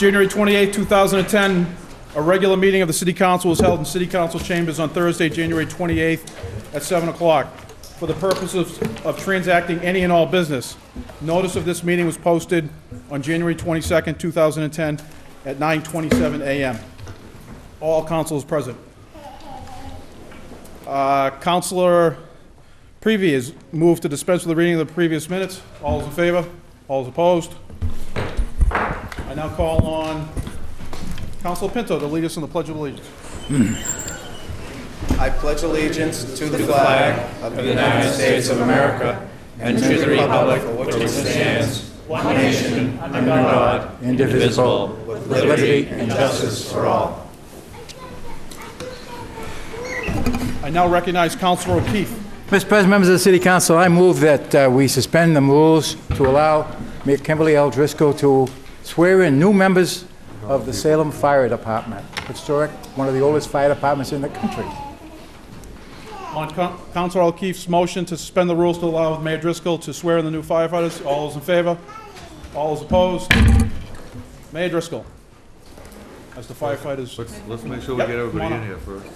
January 28, 2010, a regular meeting of the City Council was held in City Council chambers on Thursday, January 28th at 7 o'clock for the purposes of transacting any and all business. Notice of this meeting was posted on January 22nd, 2010 at 9:27 a.m. All councilors present. Councilor Prevey has moved to dispense with the reading of the previous minutes. All is in favor? All is opposed? I now call on Councilor Pinto to lead us in the Pledge of Allegiance. I pledge allegiance to the flag of the United States of America and to the republic for which it stands, one nation, under God, indivisible, with liberty and justice for all. I now recognize Councilor O'Keefe. Mr. President, members of the City Council, I move that we suspend the rules to allow Mayor Kimberly L. Driscoll to swear in new members of the Salem Fire Department, historic, one of the oldest fire departments in the country. On Councilor O'Keefe's motion to suspend the rules to allow Mayor Driscoll to swear in the new firefighters, all is in favor? All is opposed? Mayor Driscoll, as the firefighters. Let's make sure we get everybody in here first.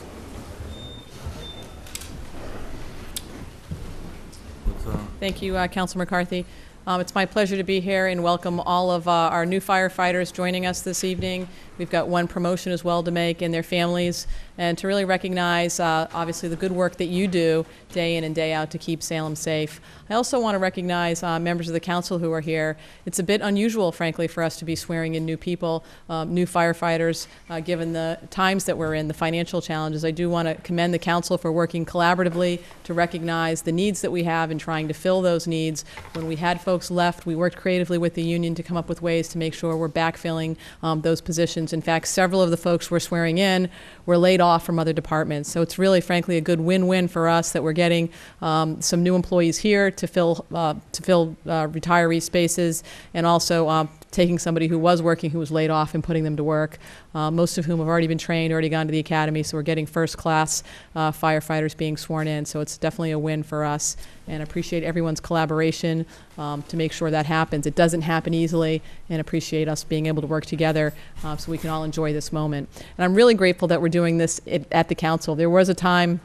Thank you, Councilor McCarthy. It's my pleasure to be here and welcome all of our new firefighters joining us this evening. We've got one promotion as well to make and their families, and to really recognize, obviously, the good work that you do day in and day out to keep Salem safe. I also want to recognize members of the council who are here. It's a bit unusual, frankly, for us to be swearing in new people, new firefighters, given the times that we're in, the financial challenges. I do want to commend the council for working collaboratively to recognize the needs that we have and trying to fill those needs. When we had folks left, we worked creatively with the union to come up with ways to make sure we're backfilling those positions. In fact, several of the folks we're swearing in were laid off from other departments. So it's really, frankly, a good win-win for us that we're getting some new employees here to fill retiree spaces, and also taking somebody who was working who was laid off and putting them to work, most of whom have already been trained, already gone to the academy, so we're getting first-class firefighters being sworn in. So it's definitely a win for us, and appreciate everyone's collaboration to make sure that happens. It doesn't happen easily, and appreciate us being able to work together so we can all enjoy this moment. And I'm really grateful that we're doing this at the council. There was a time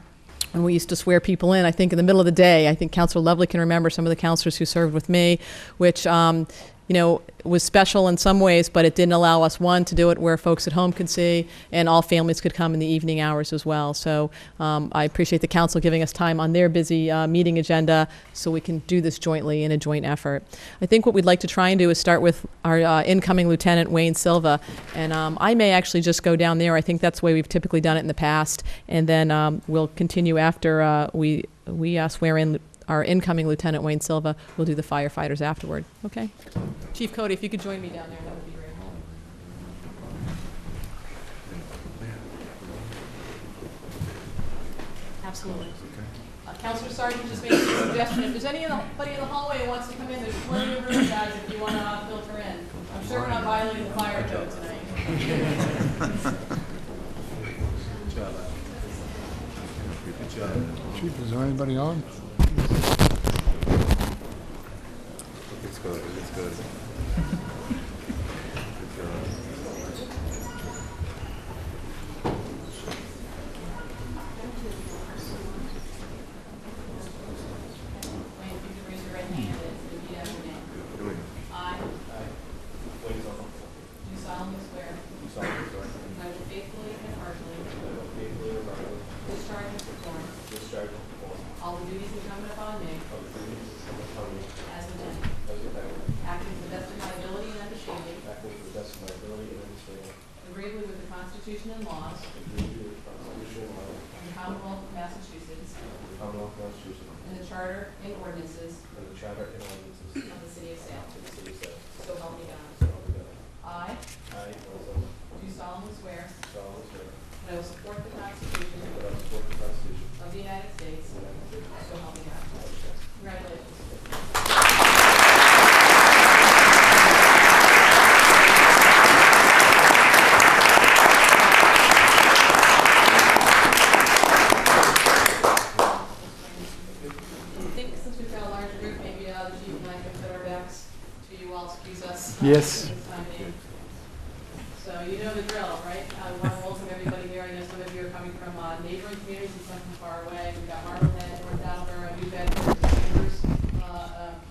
when we used to swear people in, I think in the middle of the day. I think Councilor Lovely can remember some of the councilors who served with me, which was special in some ways, but it didn't allow us, one, to do it where folks at home could see, and all families could come in the evening hours as well. So I appreciate the council giving us time on their busy meeting agenda so we can do this jointly in a joint effort. I think what we'd like to try and do is start with our incoming Lieutenant Wayne Silva, and I may actually just go down there. I think that's the way we've typically done it in the past, and then we'll continue after we swear in our incoming Lieutenant Wayne Silva. We'll do the firefighters afterward. Okay? Chief Cody, if you could join me down there, that would be great. Absolutely. Councilor Sargent just made a suggestion. If there's anybody in the hallway who wants to come in, there's plenty of room, guys, if you want to filter in. I'm sure we're not violating the fire code tonight. Chief, is there anybody on? It's good, it's good. All the duties incumbent upon me as lieutenant, acting to the best of my ability and understanding, agreeably with the Constitution and laws of the Commonwealth of Massachusetts, and the Charter and ordinances of the City of Salem. So help me God. I do solemnly swear that I will support the Constitution of the United States. So help me God. Congratulations. I think since we've got a larger group, maybe the chief and I can put our backs to you all, excuse us. Yes. This time being. coming from neighboring communities and some from far away. We've got Marblehead, North Attleboro, New Bedford, Chambers,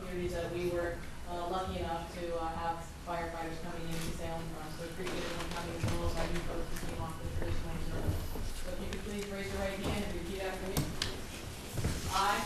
communities that we were lucky enough to have firefighters coming into Salem from. So we appreciate everyone coming as well as our new folks who came off the traditional service. So if you could please raise your right hand and repeat after me. I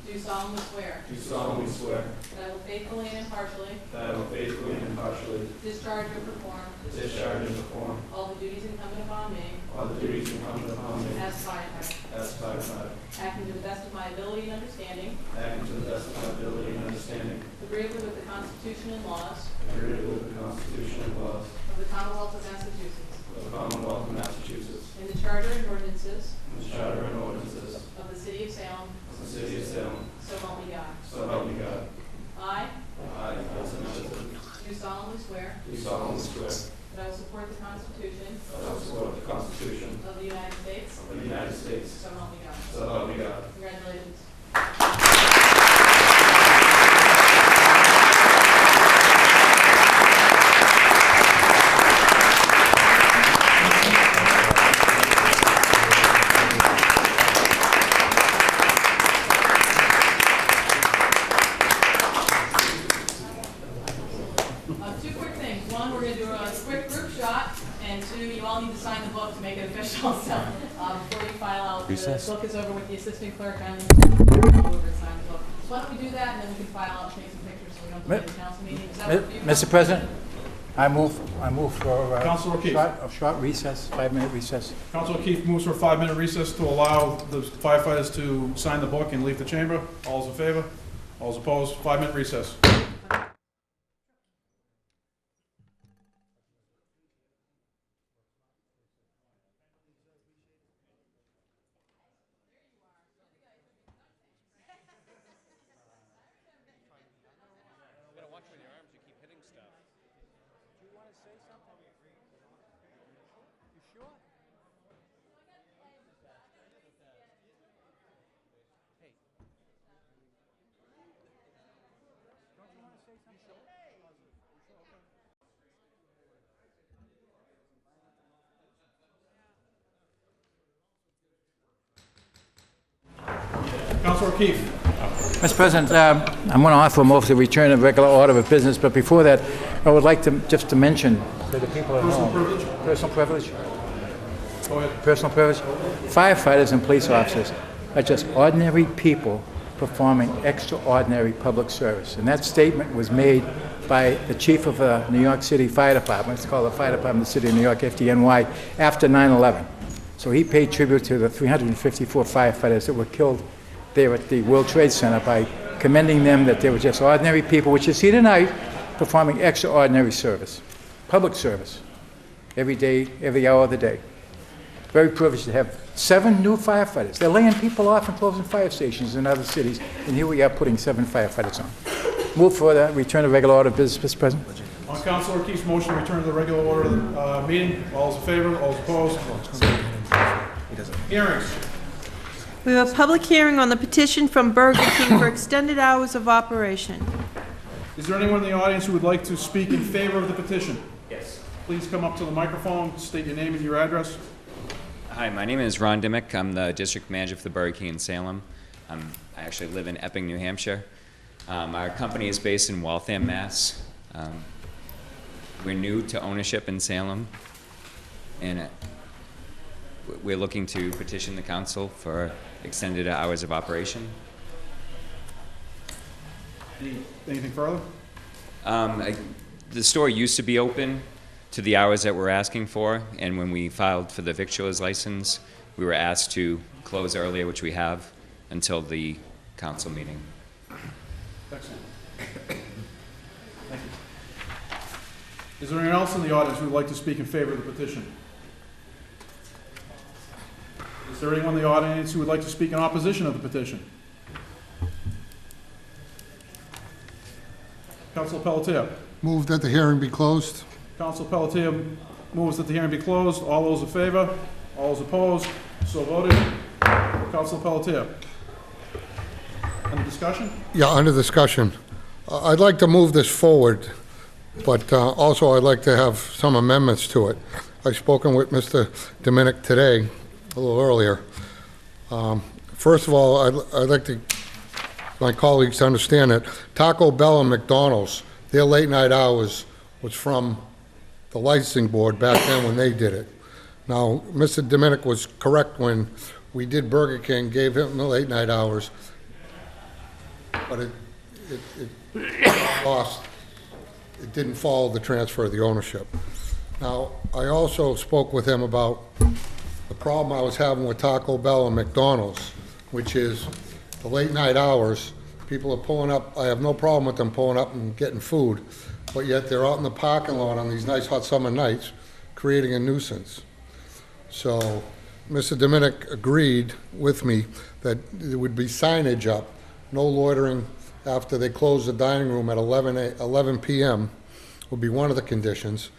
do solemnly swear Do solemnly swear that I will faithfully and impartially that I will faithfully and impartially discharge and perform discharge and perform all the duties incumbent upon me all the duties incumbent upon me as firefighter, as firefighter, acting to the best of my ability and understanding, acting to the best of my ability and understanding, agreeably with the Constitution and laws agreeably with the Constitution and laws of the Commonwealth of Massachusetts, of the Commonwealth of Massachusetts, and the Charter and ordinances and the Charter and ordinances of the City of Salem, of the City of Salem, so help me God. so help me God. I I, as a citizen, do solemnly swear do solemnly swear that I will support the Constitution that I will support the Constitution of the United States, of the United States, so help me God. so help me God. Congratulations. Two quick things. One, we're going to do a quick group shot, and two, you all need to sign the book to make it official. So before you file out, the book is over with the assistant clerk. I'm going to go over and sign the book. So why don't we do that, and then we can file out, take some pictures, so we don't delay the council meeting. Does that work for you? Mr. President, I move for Councilor O'Keefe. a short recess, 5-minute recess. Councilor O'Keefe moves for a 5-minute recess to allow the firefighters to sign the book and leave the chamber. All's in favor? All's opposed? 5-minute recess. Councilor O'Keefe. Mr. President, I'm going to offer a motion to return to regular order of business, but before that, I would like to just to mention to the people at Personal home. privilege? Personal privilege? Go ahead. Personal privilege? Firefighters and police officers are just ordinary people performing extraordinary public service. And that statement was made by the chief of the New York City Fire Department. It's called the Fire Department of the City of New York, FDNY, after 9/11. So he paid tribute to the 354 firefighters that were killed there at the World Trade Center by commending them that they were just ordinary people, which you see tonight, performing extraordinary service, public service, every day, every hour of the day. Very privileged to have 7 new firefighters. They're laying people off and closing fire stations in other cities, and here we are putting 7 firefighters on. Move for the return to regular order of business, Mr. President. On Councilor O'Keefe's motion to return to the regular order of the meeting, all's in favor? All's opposed? Hearings. We have a public hearing on the petition from Burger King for extended hours of operation. Is there anyone in the audience who would like to speak in favor of the petition? Yes. Please come up to the microphone, state your name and your address. Hi, my name is Ron Dimmick. I'm the district manager for the Burger King in Salem. I actually live in Epping, New Hampshire. Our company is based in Waltham, Mass. We're new to ownership in Salem, and we're looking to petition the council for extended hours of operation. Anything further? The store used to be open to the hours that we're asking for, and when we filed for the victualer's license, we were asked to close earlier, which we have, until the council meeting. Excellent. Thank you. Is there anyone else in the audience who would like to speak in favor of the petition? Is there anyone in the audience who would like to speak in opposition of the petition? Councilor Pelletier. Move that the hearing be closed. Councilor Pelletier moves that the hearing be closed. All those in favor? All those opposed? So voted. Councilor Pelletier. Any discussion? Yeah, under discussion. I'd like to move this forward, but also I'd like to have some amendments to it. I've spoken with Mr. Dominic today, a little earlier. First of all, I'd like my colleagues to understand that Taco Bell and McDonald's, their late night hours was from the licensing board back then when they did it. Now, Mr. Dominic was correct when we did Burger King, gave him the late night hours, but it lost, it didn't follow the transfer of the ownership. Now, I also spoke with him about the problem I was having with Taco Bell and McDonald's, which is the late night hours. People are pulling up, I have no problem with them pulling up and getting food, but yet they're out in the parking lot on these nice hot summer nights, creating a nuisance. So, Mr. Dominic agreed with me that there would be signage up, no loitering after they close the dining room at 11 p.m. would be one of the conditions.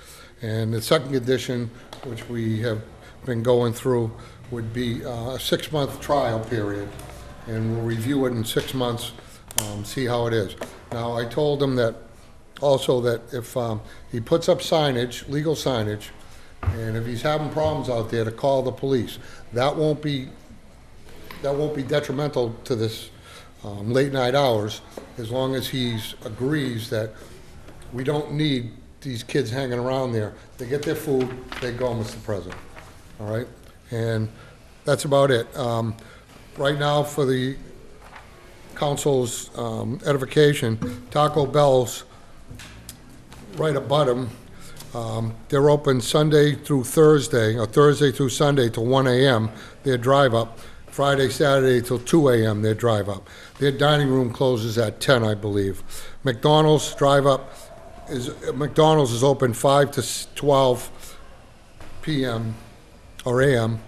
And the second condition, which we have been going through, would be a 6-month trial period. And we'll review it in 6 months, see how it is. Now, I told him that also that if he puts up signage, legal signage, and if he's having problems out there, to call the police. That won't be detrimental to this late night hours, as long as he agrees that we don't need these kids hanging around there. They get their food, they go, Mr. President. All right? And that's about it. Right now, for the council's edification, Taco Bell's right above them. They're open Sunday through Thursday, or Thursday through Sunday till 1 a.m., their drive-up. Friday, Saturday till 2 a.m., their drive-up. Their dining room closes at 10, I believe. McDonald's drive-up McDonald's is open 5 to 12 p.m. or a.m.,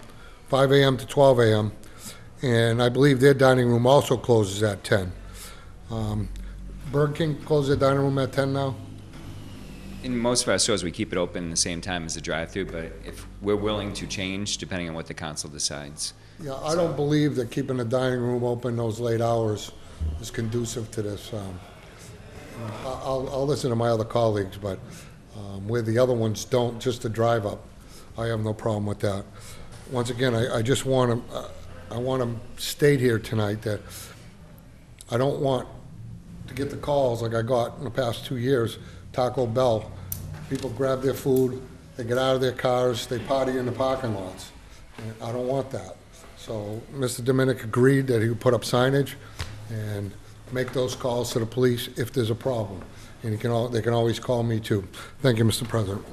5 a.m. to 12 a.m., and I believe their dining room also closes at 10. Burger King closes their dining room at 10 now? In most of our stores, we keep it open the same time as the drive-through, but if we're willing to change, depending on what the council decides. Yeah, I don't believe that keeping the dining room open those late hours is conducive to this. I'll listen to my other colleagues, but where the other ones don't, just the drive-up, I have no problem with that. Once again, I just want to state here tonight that I don't want to get the calls like I got in the past 2 years. Taco Bell, people grab their food, they get out of their cars, they party in the parking lots. And I don't want that. So Mr. Dominic agreed that he would put up signage and make those calls to the police if there's a problem. And they can always call me too. Thank you, Mr. President.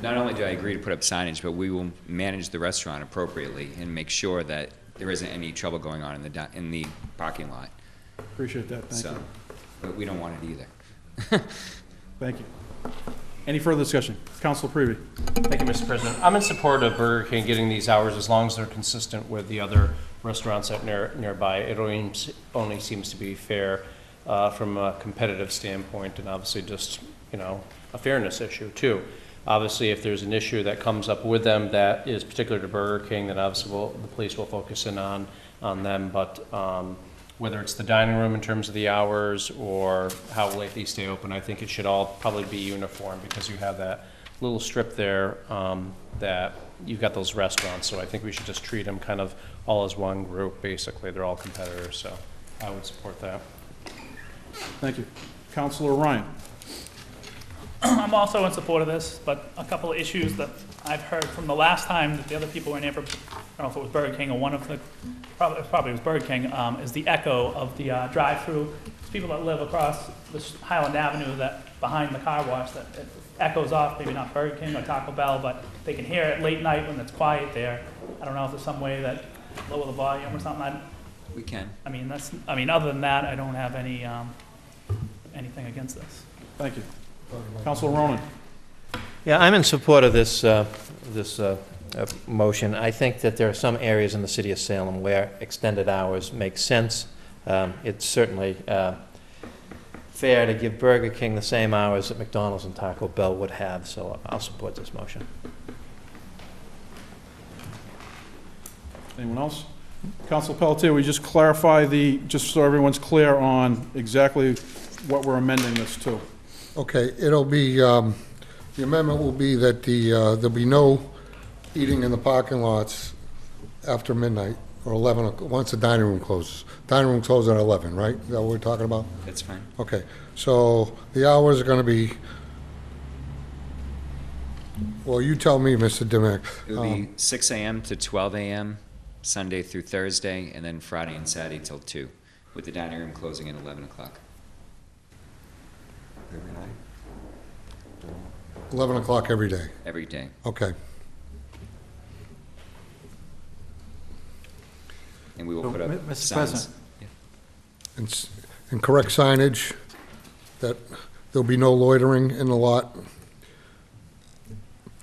Not only do I agree to put up signage, but we will manage the restaurant appropriately and make sure that there isn't any trouble going on in the parking lot. Appreciate that, thank you. But we don't want it either. Thank you. Any further discussion? Council Prevey. Thank you, Mr. President. I'm in support of Burger King getting these hours as long as they're consistent with the other restaurants that nearby. It only seems to be fair from a competitive standpoint, and obviously just, a fairness issue too. Obviously, if there's an issue that comes up with them that is particular to Burger King, then obviously the police will focus in on them. But whether it's the dining room in terms of the hours or how late they stay open, I think it should all probably be uniform, because you have that little strip there that you've got those restaurants. So I think we should just treat them kind of all as one group, basically. They're all competitors, so I would support that. Thank you. Councilor Ryan. I'm also in support of this, but a couple of issues that I've heard from the last time that the other people were in here, I don't know if it was Burger King or one of the, probably it was Burger King, is the echo of the drive-through. There's people that live across this Highland Avenue that behind the car wash that it echoes off, maybe not Burger King or Taco Bell, but they can hear it late night when it's quiet there. I don't know if there's some way that lower the volume or something. We can. I mean, other than that, I don't have any anything against this. Thank you. Councilor Ronan. Yeah, I'm in support of this motion. I think that there are some areas in the city of Salem where extended hours make sense. It's certainly fair to give Burger King the same hours that McDonald's and Taco Bell would have, so I'll support this motion. Anyone else? Council Pelletier, we just clarify just so everyone's clear on exactly what we're amending this to. Okay, it'll be The amendment will be that there'll be no eating in the parking lots after midnight, or 11, once the dining room closes. Dining room closes at 11, right? Is that what we're talking about? That's fine. Okay, so the hours are gonna be, well, you tell me, Mr. Dimick. It would be 6 a.m. to 12 a.m., Sunday through Thursday, and then Friday and Saturday till 2, with the dining room closing at 11 o'clock. 11 o'clock every day, Every day. okay. And we will So, put up Mr. signs. President. And correct signage, that there'll be no loitering in the lot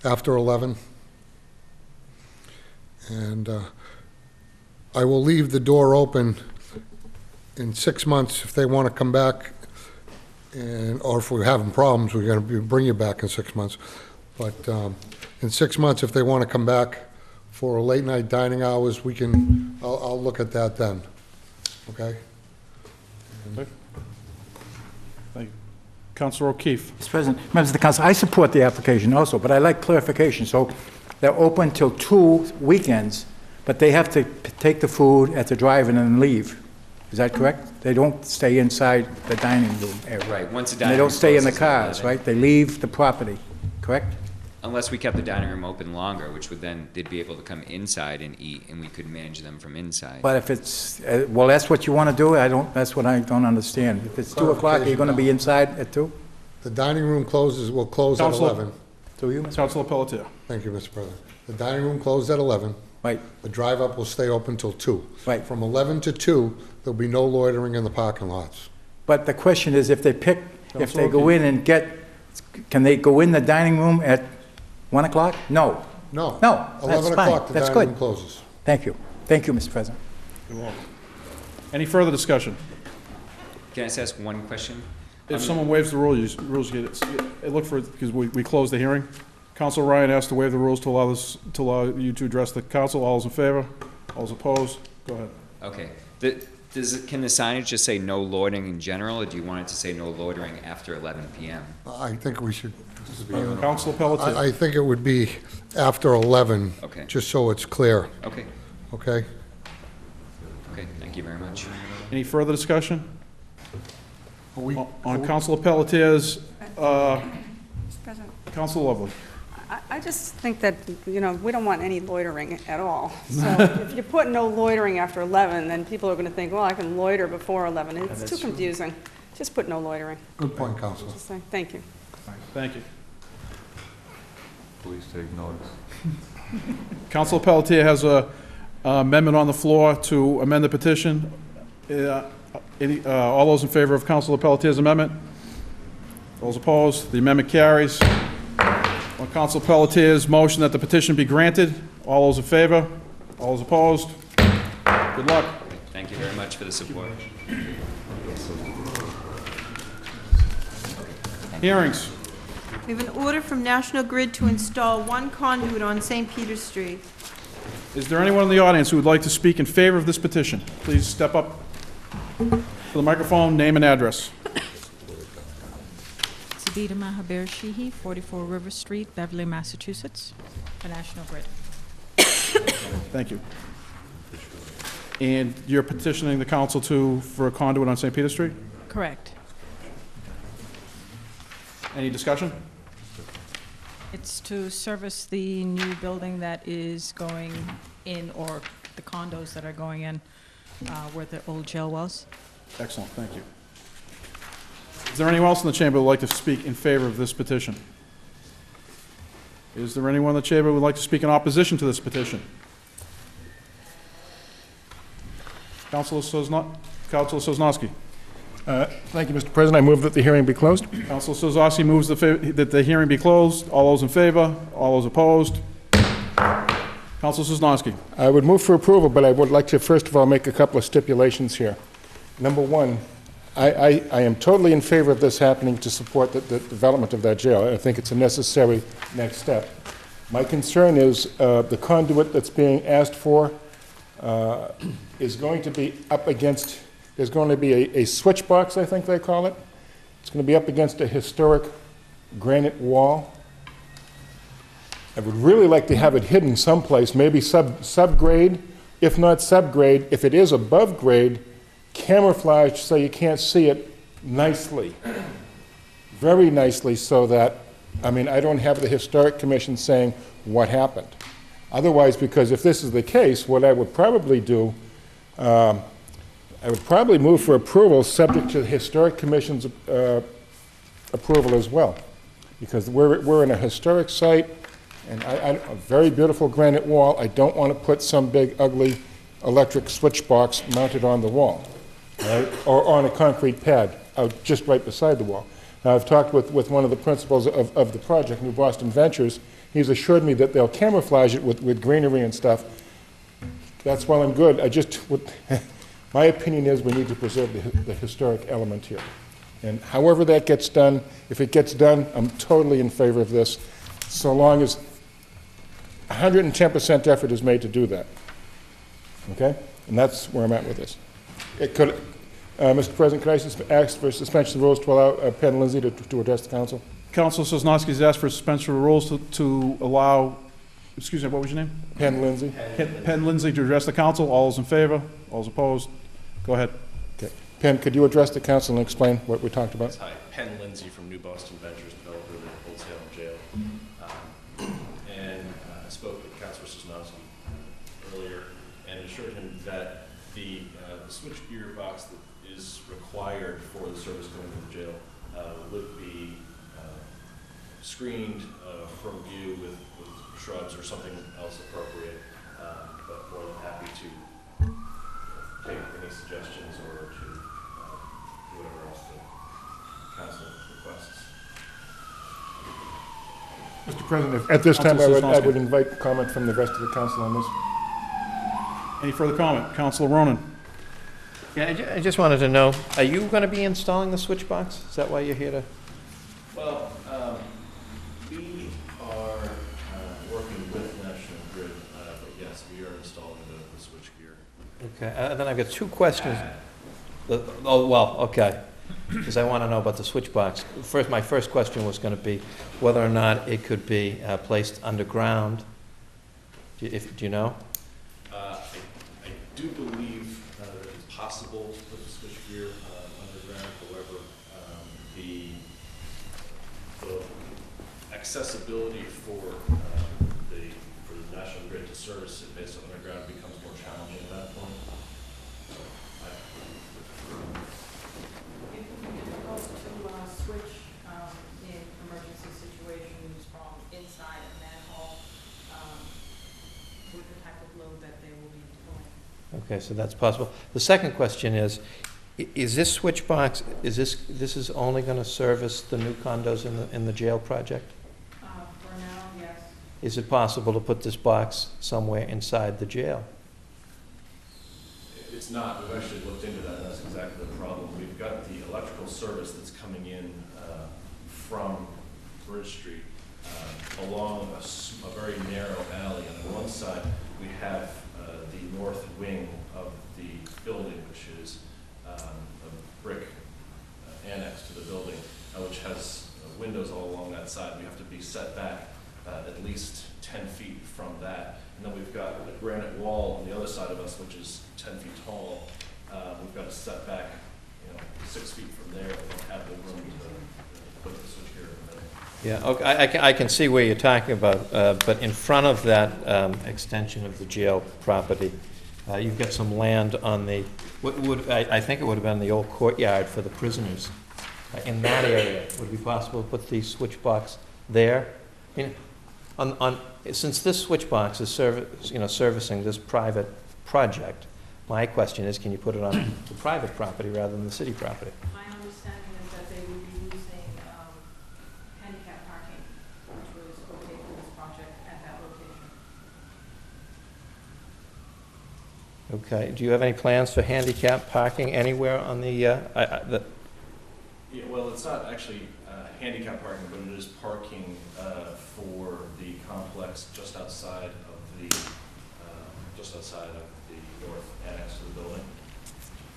after 11. And I will leave the door open in 6 months if they want to come back, and, or if we're having problems, we're going to bring you back in 6 months. But in 6 months, if they want to come back for late night dining hours, I'll look at that then, okay? Thank you. Counselor O'Keefe. Mr. President, members of the council, I support the application also, but I like clarification. So they're open till 2 weekends, but they have to take the food at the drive-in and leave. Is that correct? They don't stay inside the dining room area. Right, once the And dining they room don't stay in the closes at cars, 11. right? They leave the property, correct? Unless we kept the dining room open longer, which would then, they'd be able to come inside and eat, and we could manage them from inside. But if it's, well, that's what you want to do? That's what I don't understand. If it's 2 o'clock, you're going to be inside at 2? The dining room will close at Counselor. 11. Do you, Mr. Counselor Pelletier. Thank you, Mr. President. The dining room closed at 11. Right, The drive-up will stay open till 2. Right. From 11 to 2, there'll be no loitering in the parking lots. but the question is, if they Counselor go in and can they go in the dining room at 1 o'clock? No. No. No, that's 11 fine. o'clock, the That's dining good. room closes. Thank you. Thank you, Mr. President. Any further discussion? Can I just ask one question? If someone waives the rules get it. Look for, because we closed the hearing. Counsel Ryan asked to waive the rules to allow you to address the council. All those in favor? All those opposed? Go ahead. Okay. Can the signage just say no loitering in general, or do you want it to say no loitering after 11 p.m.? I think we should, Counsel Pelletier. I think it would be after 11. Okay. Just so it's clear, Okay, okay? okay, thank you very much. Any further discussion? On Counsel Pelletier's, Mr. President, Counsel Lovely. I just think that, we don't want any loitering at all. So if you put no loitering after 11, then people are going to think, well, I can loiter before 11. It's too confusing. Just put no loitering. Good point, Counselor. Just say, thank you. Thank you. Please take notice. Counsel Pelletier has a amendment on the floor to amend the petition. All those in favor of Counsel Pelletier's amendment? Those opposed? The amendment carries. On Counsel Pelletier's motion that the petition be granted, all those in favor? All those opposed? Good luck. Thank you very much for the support. Hearings. We have an order from National Grid to install one conduit on St. Peter Street. Is there anyone in the audience who would like to speak in favor of this petition? Please step up to the microphone, name and address. Sabita Mahaber Shihi, 44 River Street, Beverly, Massachusetts, for National Grid. Thank you. And you're petitioning the council for a conduit on St. Peter Street? Correct. Any discussion? It's to service the new building that is going in, or the condos that are going in, where the old jail was. Excellent, thank you. Is there anyone else in the chamber who would like to speak in favor of this petition? Is there anyone in the chamber who would like to speak in opposition to this petition? Councilor Sosnowski. Thank you, Mr. President. I move that the hearing be closed. Councilor Sosnowski moves that the hearing be closed. All those in favor? All those opposed? Councilor Sosnowski. I would move for approval, but I would like to first of all make a couple of stipulations here. Number one, I am totally in favor of this happening to support the development of that jail. I think it's a necessary next step. My concern is the conduit that's being asked for is going to be up against, there's going to be a switch box, I think they call it. It's going to be up against a historic granite wall. I would really like to have it hidden someplace, maybe subgrade, if not subgrade, if it is above grade, camouflaged so you can't see it nicely, very nicely, so that, I mean, I don't have the Historic Commission saying what happened. Otherwise, because if this is the case, what I would probably do, I would probably move for approval subject to the Historic Commission's approval as well. Because we're in a historic site, and a very beautiful granite wall. I don't want to put some big, ugly electric switch box mounted on the wall, right? Or on a concrete pad out just right beside the wall. Now, I've talked with one of the principals of the project, New Boston Ventures. He's assured me that they'll camouflage it with greenery and stuff. That's well and good. I just would, my opinion is we need to preserve the historic element here. And however that gets done, if it gets done, I'm totally in favor of this, so long as 110% effort is made to do that. Okay? And that's where I'm at with this. It could, Mr. President, could I ask for suspension of the rules to allow Penn Lindsay to address the council? Councilor Sosnowski's asked for suspension of the rules to allow, excuse me, what was your name? Penn Lindsay. Penn Lindsay to address the council. All those in favor? All those opposed? Go ahead. Okay. Penn, could you address the council and explain what we talked about? Hi, Penn Lindsay from New Boston Ventures, developer of the Old Salem Jail. I spoke with Councilor Sosnowski earlier and assured him that the switchgear box that is required for the service going to the jail would be screened from view with shrubs or something else appropriate, but more than happy to take any suggestions or to do whatever else the council requests. Mr. President, at this time I would invite comment from the rest of the council on this. Any further comment? Councilor Ronan. Yeah, I just wanted to know, are you going to be installing the switch box? Is that why you're here to? Well, we are working with National Grid, but yes, we are installing the switchgear. Okay, then I've got two questions. Okay, because I want to know about the switch box. My first question was going to be whether or not it could be placed underground. Do you know? I do believe that it's possible to put the switchgear underground. However, the accessibility for the National Grid to service it based on underground becomes more challenging at that point. It would be difficult to switch in emergency situations from inside a manhole with the type of load that they will be deploying. Okay, so that's possible. The second question is this switch box, this is only going to service the new condos in the jail project? For now, yes. Is it possible to put this box somewhere inside the jail? It's not. We've actually looked into that, and that's exactly the problem. We've got the electrical service that's coming in from Bridge Street along a very narrow alley. On one side, we have the north wing of the building, which is a brick annex to the building, which has windows all along that side. We have to be set back at least 10 feet from that. And then we've got a granite wall on the other side of us, which is 10 feet tall. We've got to set back 6 feet from there. We don't have the room to put the switchgear in the middle. Yeah, okay, I can see where you're talking about, but in front of that extension of the jail property, you've got some land on the, I think it would have been the old courtyard for the prisoners. In that area, would it be possible to put the switch box there? I mean, since this switch box is servicing this private project, my question is, can you put it on the private property rather than the city property? My understanding is that they will be using handicap parking, which was okay for this project at that location. Okay, do you have any plans for handicap parking anywhere on the, Yeah, well, it's not actually handicap parking, but it is parking for the complex just outside of the north annex to the building.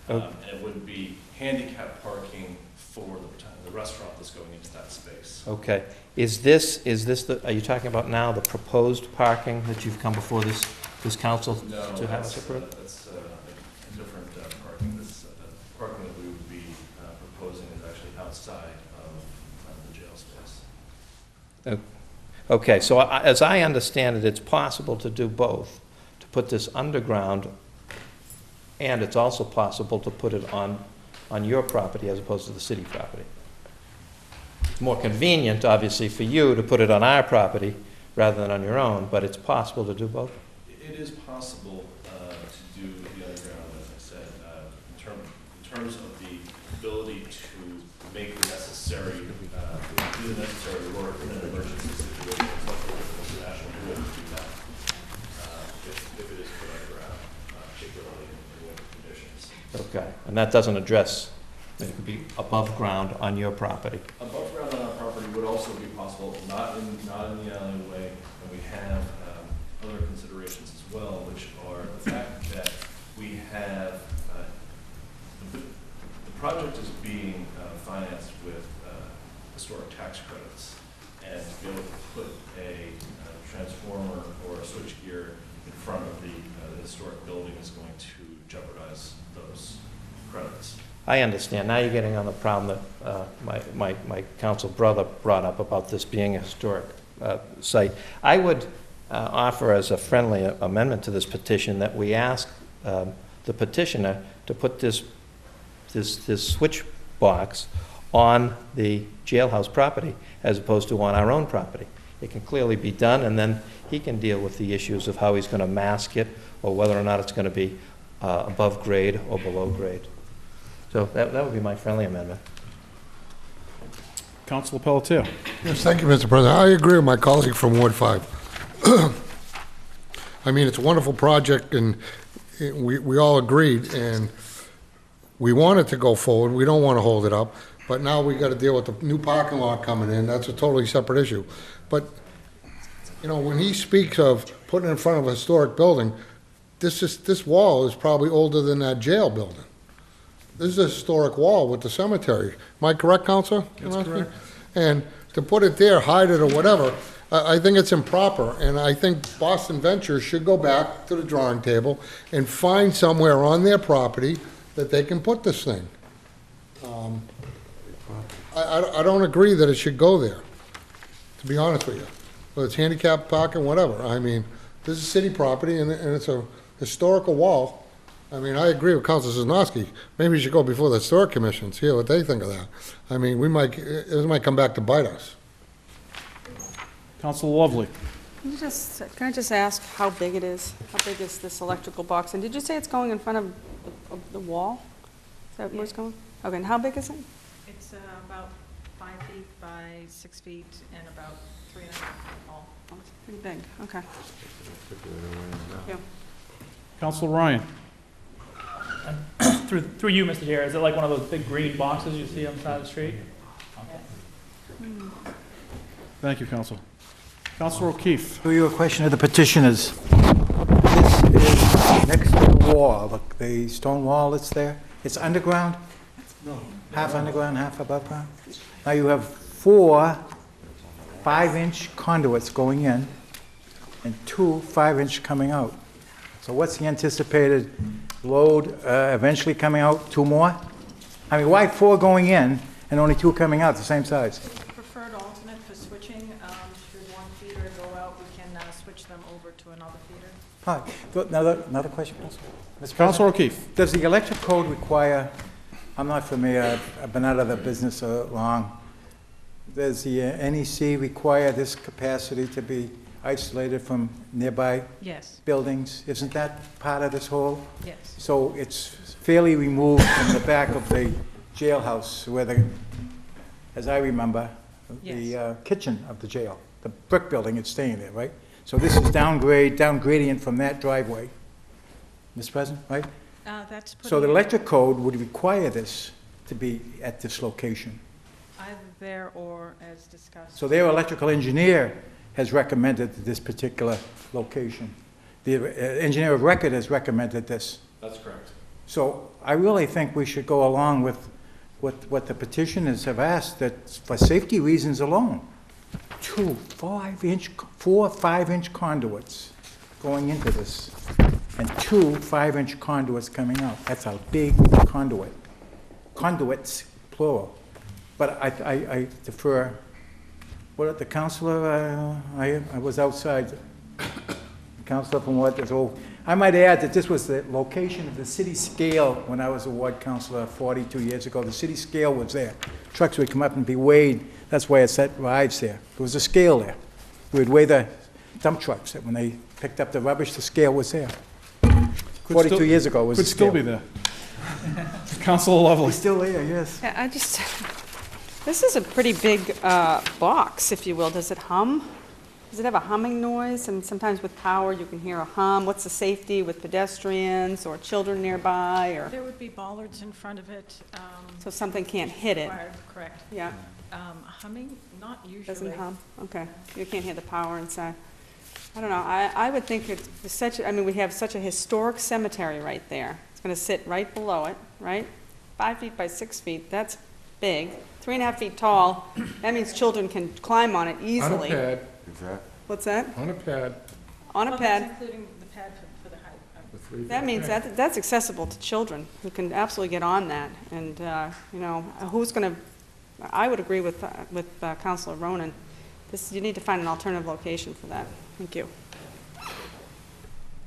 And it would be handicap parking for the restaurant that's going into that space. Okay. Is this are you talking about now the proposed parking that you've come before this council to have us approve? That's a different parking. This parking that we would be proposing is actually outside of the jail space. Okay, so as I understand it, it's possible to do both, to put this underground, and it's also possible to put it on your property as opposed to the city property. It's more convenient, obviously, for you to put it on our property rather than on your own, but it's possible to do both? It is possible to do the underground, as I said, in terms of the ability to make the necessary, do the necessary work in an emergency situation. It's much more difficult for National Grid to do that if it is put underground, particularly in winter conditions. Okay, and that doesn't address, it could be above ground on your property. Above ground on our property would also be possible, not in the alleyway, and we have other considerations as well, which are the fact that we have, the project is being financed with historic tax credits, and to be able to put a transformer or a switchgear in front of the historic building is going to jeopardize those credits. I understand. Now you're getting on the problem that my council brother brought up about this being a historic site. I would offer as a friendly amendment to this petition that we ask the petitioner to put this switch box on the jailhouse property as opposed to on our own property. It can clearly be done, and then he can deal with the issues of how he's going to mask it or whether or not it's going to be above grade or below grade. So that would be my friendly amendment. Councilor Pelletier. Yes, thank you, Mr. President. I agree with my colleague from Ward 5. I mean, it's a wonderful project, and we all agreed, and we want it to go forward. We don't want to hold it up, but now we got to deal with the new parking lot coming in. That's a totally separate issue. But, you know, when he speaks of putting it in front of a historic building, this wall is probably older than that jail building. This is a historic wall with the cemetery. Am I correct, Counselor? That's correct. And to put it there, hide it or whatever, I think it's improper. And I think Boston Ventures should go back to the drawing table and find somewhere on their property that they can put this thing. I don't agree that it should go there, to be honest with you. Whether it's handicap parking, whatever. I mean, this is city property and it's a historical wall. I mean, I agree with Councilor Sosnowski. Maybe we should go before the Historic Commission, see what they think of that. I mean, this might come back to bite us. Councilor Lovely. Can I just ask how big it is? How big is this electrical box? And did you say it's going in front of the wall? Is that where it's going? Okay, and how big is it? It's about 5 feet by 6 feet and about 3.5 feet tall. Oh, it's pretty big, okay. Yeah. Councilor Ryan. Through you, Mr. Chair, is it like one of those big green boxes you see on the side of the street? Okay. Thank you, Council. Councilor O'Keefe. To your question of the petitioners, this is next to the wall, the stone wall that's there. It's underground? No. Half underground, half above ground? Now you have 4 5-inch conduits going in and 2 5-inch coming out. So what's the anticipated load eventually coming out? 2 more? I mean, why 4 going in and only 2 coming out the same size? Preferred alternate for switching, should one feeder go out, we can switch them over to another feeder. All right, another question, Councilor? Councilor O'Keefe. Does the electric code require, I'm not familiar, I've been out of the business so long, does the NEC require this capacity to be isolated from nearby Yes. buildings? Isn't that part of this whole? Yes. So it's fairly removed from the back of the jailhouse where the, as I remember, the kitchen of the jail, the brick building is staying there, right? So this is down gradient from that driveway, Mr. President, right? That's So the electric code would require this to be at this location. either there or as discussed. So their electrical engineer has recommended this particular location. The engineer of record has recommended this. That's correct. So I really think we should go along with what the petitioners have asked, that for safety reasons alone, 4 5-inch conduits going into this, and 2 5-inch conduits coming out. That's a big conduit. Conduits, plural. But I defer, what, the counselor, I was outside, the counselor from what, so I might add that this was the location of the city scale when I was a ward counselor 42 years ago. The city scale was there. Trucks would come up and be weighed. That's why it set rides there. There was a scale there. We would weigh the dump trucks. When they picked up the rubbish, the scale was there. 42 years ago, it was a scale. Could still be there. Councilor Lovely. It's still there, yes. Yeah, this is a pretty big box, if you will. Does it hum? Does it have a humming noise? And sometimes with power, you can hear a hum. What's the safety with pedestrians or children nearby? Or There would be bollards in front of it. so something can't hit it. Correct. Yeah, Humming, not usually. doesn't hum. Okay, you can't hear the power inside. I don't know. I would think it's such. I mean, we have such a historic cemetery right there. It's going to sit right below it, right? 5 feet by 6 feet. That's big. 3.5 feet tall. That means children can climb on it easily. On a pad. What's that? On a pad. On a Well, pad. that's including the pad for the height. That means that's accessible to children who can absolutely get on that. And, you know, who's going to, I would agree with Councilor Ronan. You need to find an alternative location for that. Thank you.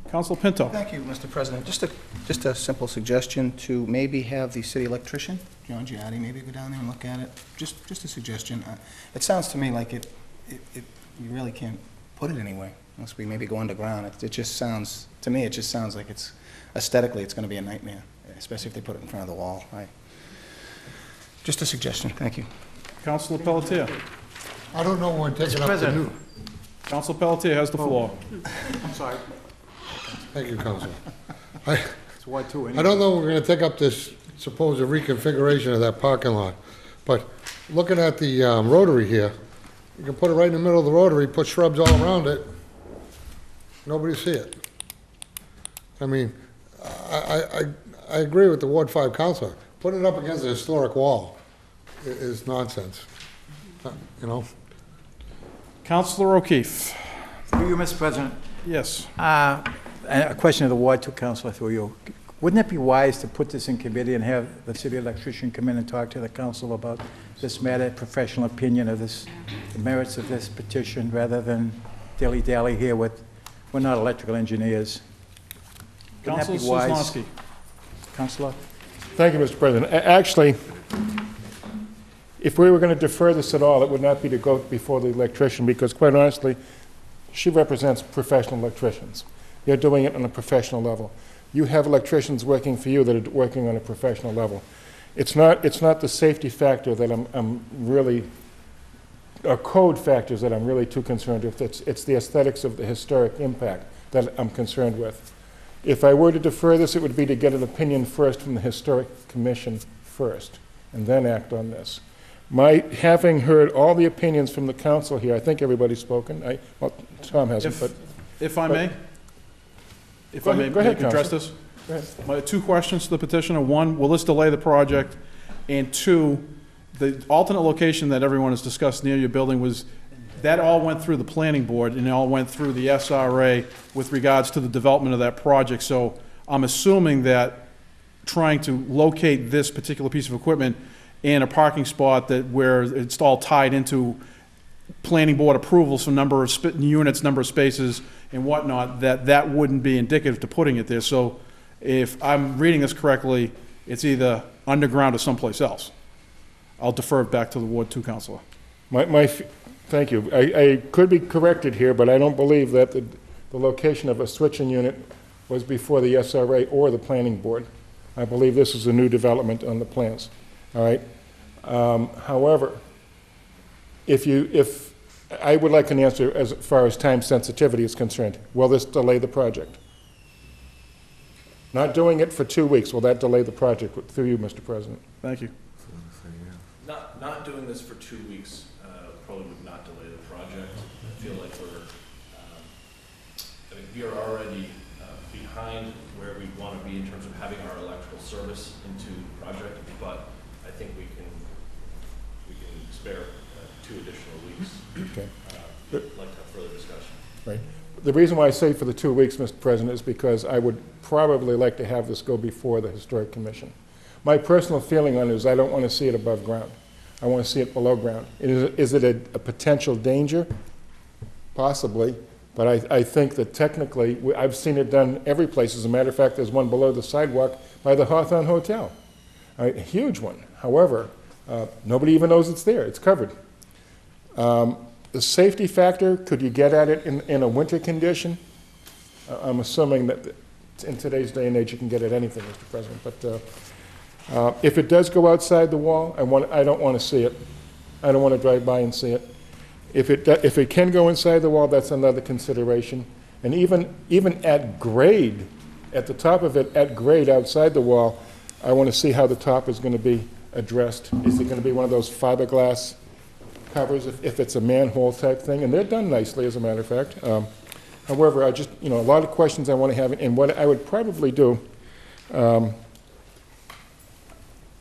Councilor Pinto. Thank you, Mr. President. Just a simple suggestion to maybe have the city electrician, John Giatti, maybe go down there and look at it. Just a suggestion. It sounds to me like you really can't put it anywhere unless we maybe go underground. It just sounds, to me, it just sounds like it's, aesthetically, it's going to be a nightmare, especially if they put it in front of the wall. Just a suggestion. Thank you. Councilor Pelletier. I don't know when taking up the new. Councilor Pelletier has the floor. I'm sorry. Thank you, Council. It's Ward 2 anyway. I don't know we're going to take up this supposed reconfiguration of that parking lot, but looking at the rotary here, you can put it right in the middle of the rotary, put shrubs all around it, nobody see it. I mean, I agree with the Ward 5 councilor. Putting it up against a historic wall is nonsense, you know? Councilor O'Keefe. Through you, Mr. President. Yes. A question of the Ward 2 councilor through you. Wouldn't it be wise to put this in committee and have the city electrician come in and talk to the council about this matter, professional opinion of this, the merits of this petition, rather than dilly-dally here with, we're not electrical engineers. Wouldn't that be Councilor wise? Sosnowski. Councilor? Thank you, Mr. President. Actually, if we were going to defer this at all, it would not be to go before the electrician, because quite honestly, she represents professional electricians. You're doing it on a professional level. You have electricians working for you that are working on a professional level. It's not the safety factor that I'm really, or code factors that I'm really too concerned with. It's the aesthetics of the historic impact that I'm concerned with. If I were to defer this, it would be to get an opinion first from the Historic Commission first, and then act on this. Having heard all the opinions from the council here, I think everybody's spoken. Well, Tom hasn't, but... If I may? If I may Go ahead, address this? Go ahead. My 2 questions to the petitioner. 1, will this delay the project? And 2, the alternate location that everyone has discussed near your building was, that all went through the planning board and it all went through the SRA with regards to the development of that project. So I'm assuming that trying to locate this particular piece of equipment in a parking spot where it's all tied into planning board approvals for number of units, number of spaces, and whatnot, that wouldn't be indicative to putting it there. So if I'm reading this correctly, it's underground or someplace else. I'll defer it back to the Ward 2 councilor. Thank you. I could be corrected here, but I don't believe that the location of a switching unit was before the SRA or the planning board. I believe this is a new development on the plans. All right. However, if I would like an answer as far as time sensitivity is concerned. Will this delay the project? Not doing it for 2 weeks, will that delay the project? Through you, Mr. President. Thank you. Not doing this for 2 weeks probably would not delay the project. I feel like we are already behind where we want to be in terms of having our electrical service into the project, but I think we can spare 2 additional weeks. Okay. I'd like to have further discussion. Right. The reason why I say for the 2 weeks, Mr. President, is because I would probably like to have this go before the Historic Commission. My personal feeling on it is I don't want to see it above ground. I want to see it below ground. Is it a potential danger? Possibly. But I think that technically, I've seen it done every place. As a matter of fact, there's one below the sidewalk by the Hawthorne Hotel. A huge one. However, nobody even knows it's there. It's covered. The safety factor, could you get at it in a winter condition? I'm assuming that in today's day and age you can get at anything, Mr. President. But if it does go outside the wall, I don't want to see it. I don't want to drive by and see it. If it can go inside the wall, that's another consideration. And even at grade, at the top of it, at grade outside the wall, I want to see how the top is going to be addressed. Is it going to be one of those fiberglass covers if it's a manhole type thing? And they're done nicely, as a matter of fact. However, I just, a lot of questions I want to have, and what I would probably do,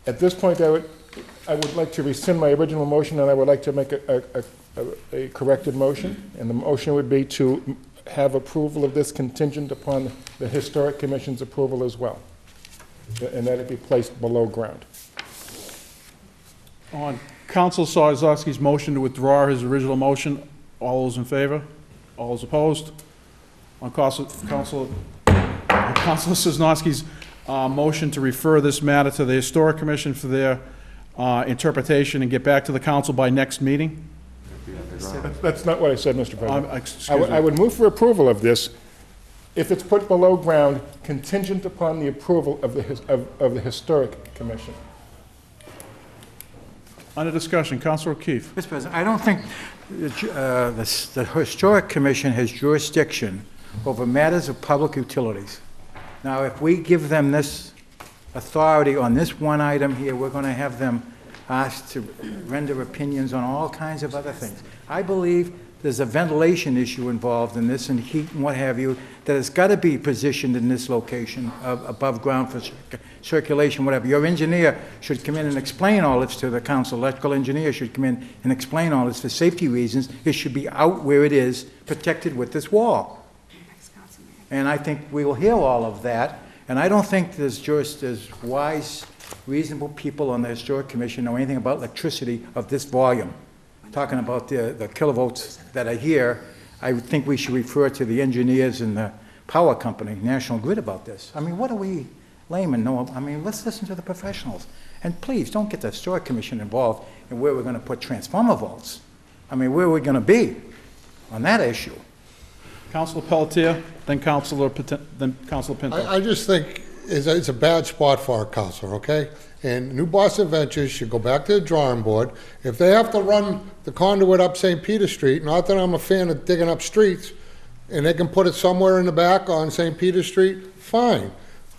at this point, I would like to rescind my original motion, and I would like to make a corrected motion. And the motion would be to have approval of this contingent upon the Historic Commission's approval as well, and that it be placed below ground. On Council Sozowski's motion to withdraw his original motion, all those in favor? All those opposed? On Council Sosnowski's motion to refer this matter to the Historic Commission for their interpretation and get back to the council by next meeting? That's not what I said, Mr. President. Excuse me. I would move for approval of this if it's put below ground, contingent upon the approval of the Historic Commission. Under discussion, Councilor O'Keefe. Mr. President, I don't think the Historic Commission has jurisdiction over matters of public utilities. Now, if we give them this authority on this one item here, we're going to have them asked to render opinions on all kinds of other things. I believe there's a ventilation issue involved in this and heat and what have you, that it's got to be positioned in this location above ground for circulation, whatever. Your engineer should come in and explain all this to the council. Electrical engineer should come in and explain all this for safety reasons. It should be out where it is, protected with this wall. And I think we will hear all of that. And I don't think there's wise, reasonable people on the Historic Commission know anything about electricity of this volume. Talking about the kilovolts that are here, I would think we should refer to the engineers and the power company, National Grid, about this. I mean, what do we laymen know? I mean, let's listen to the professionals. And please, don't get the Historic Commission involved in where we're going to put transformer vaults. I mean, where are we going to be on that issue? Councilor Pelletier, then Councilor Pinto. I just think it's a bad spot for our council, okay? And New Boston Ventures should go back to the drawing board. If they have to run the conduit up St. Peter Street, not that I'm a fan of digging up streets, and they can put it somewhere in the back on St. Peter Street, fine.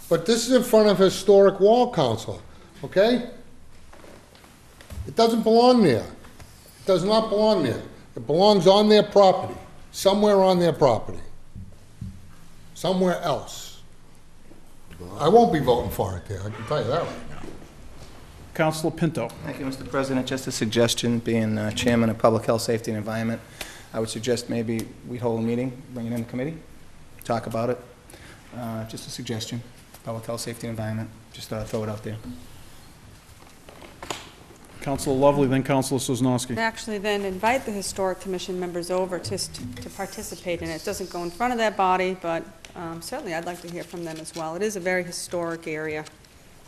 But this is in front of Historic Wall Council, okay? It doesn't belong there. It does not belong there. It belongs on their property, somewhere on their property, somewhere else. I won't be voting for it there, I can tell you that right now. Councilor Pinto. Thank you, Mr. President. Just a suggestion, being Chairman of Public Health, Safety, and Environment, I would suggest maybe we hold a meeting, bring it in the committee, talk about it. Just a suggestion. Public Health, Safety, and Environment. Just throw it out there. Councilor Lovely, then Councilor Sosnowski. Actually, then invite the Historic Commission members over to participate in it. It doesn't go in front of that body, but certainly I'd like to hear from them as well. It is a very historic area,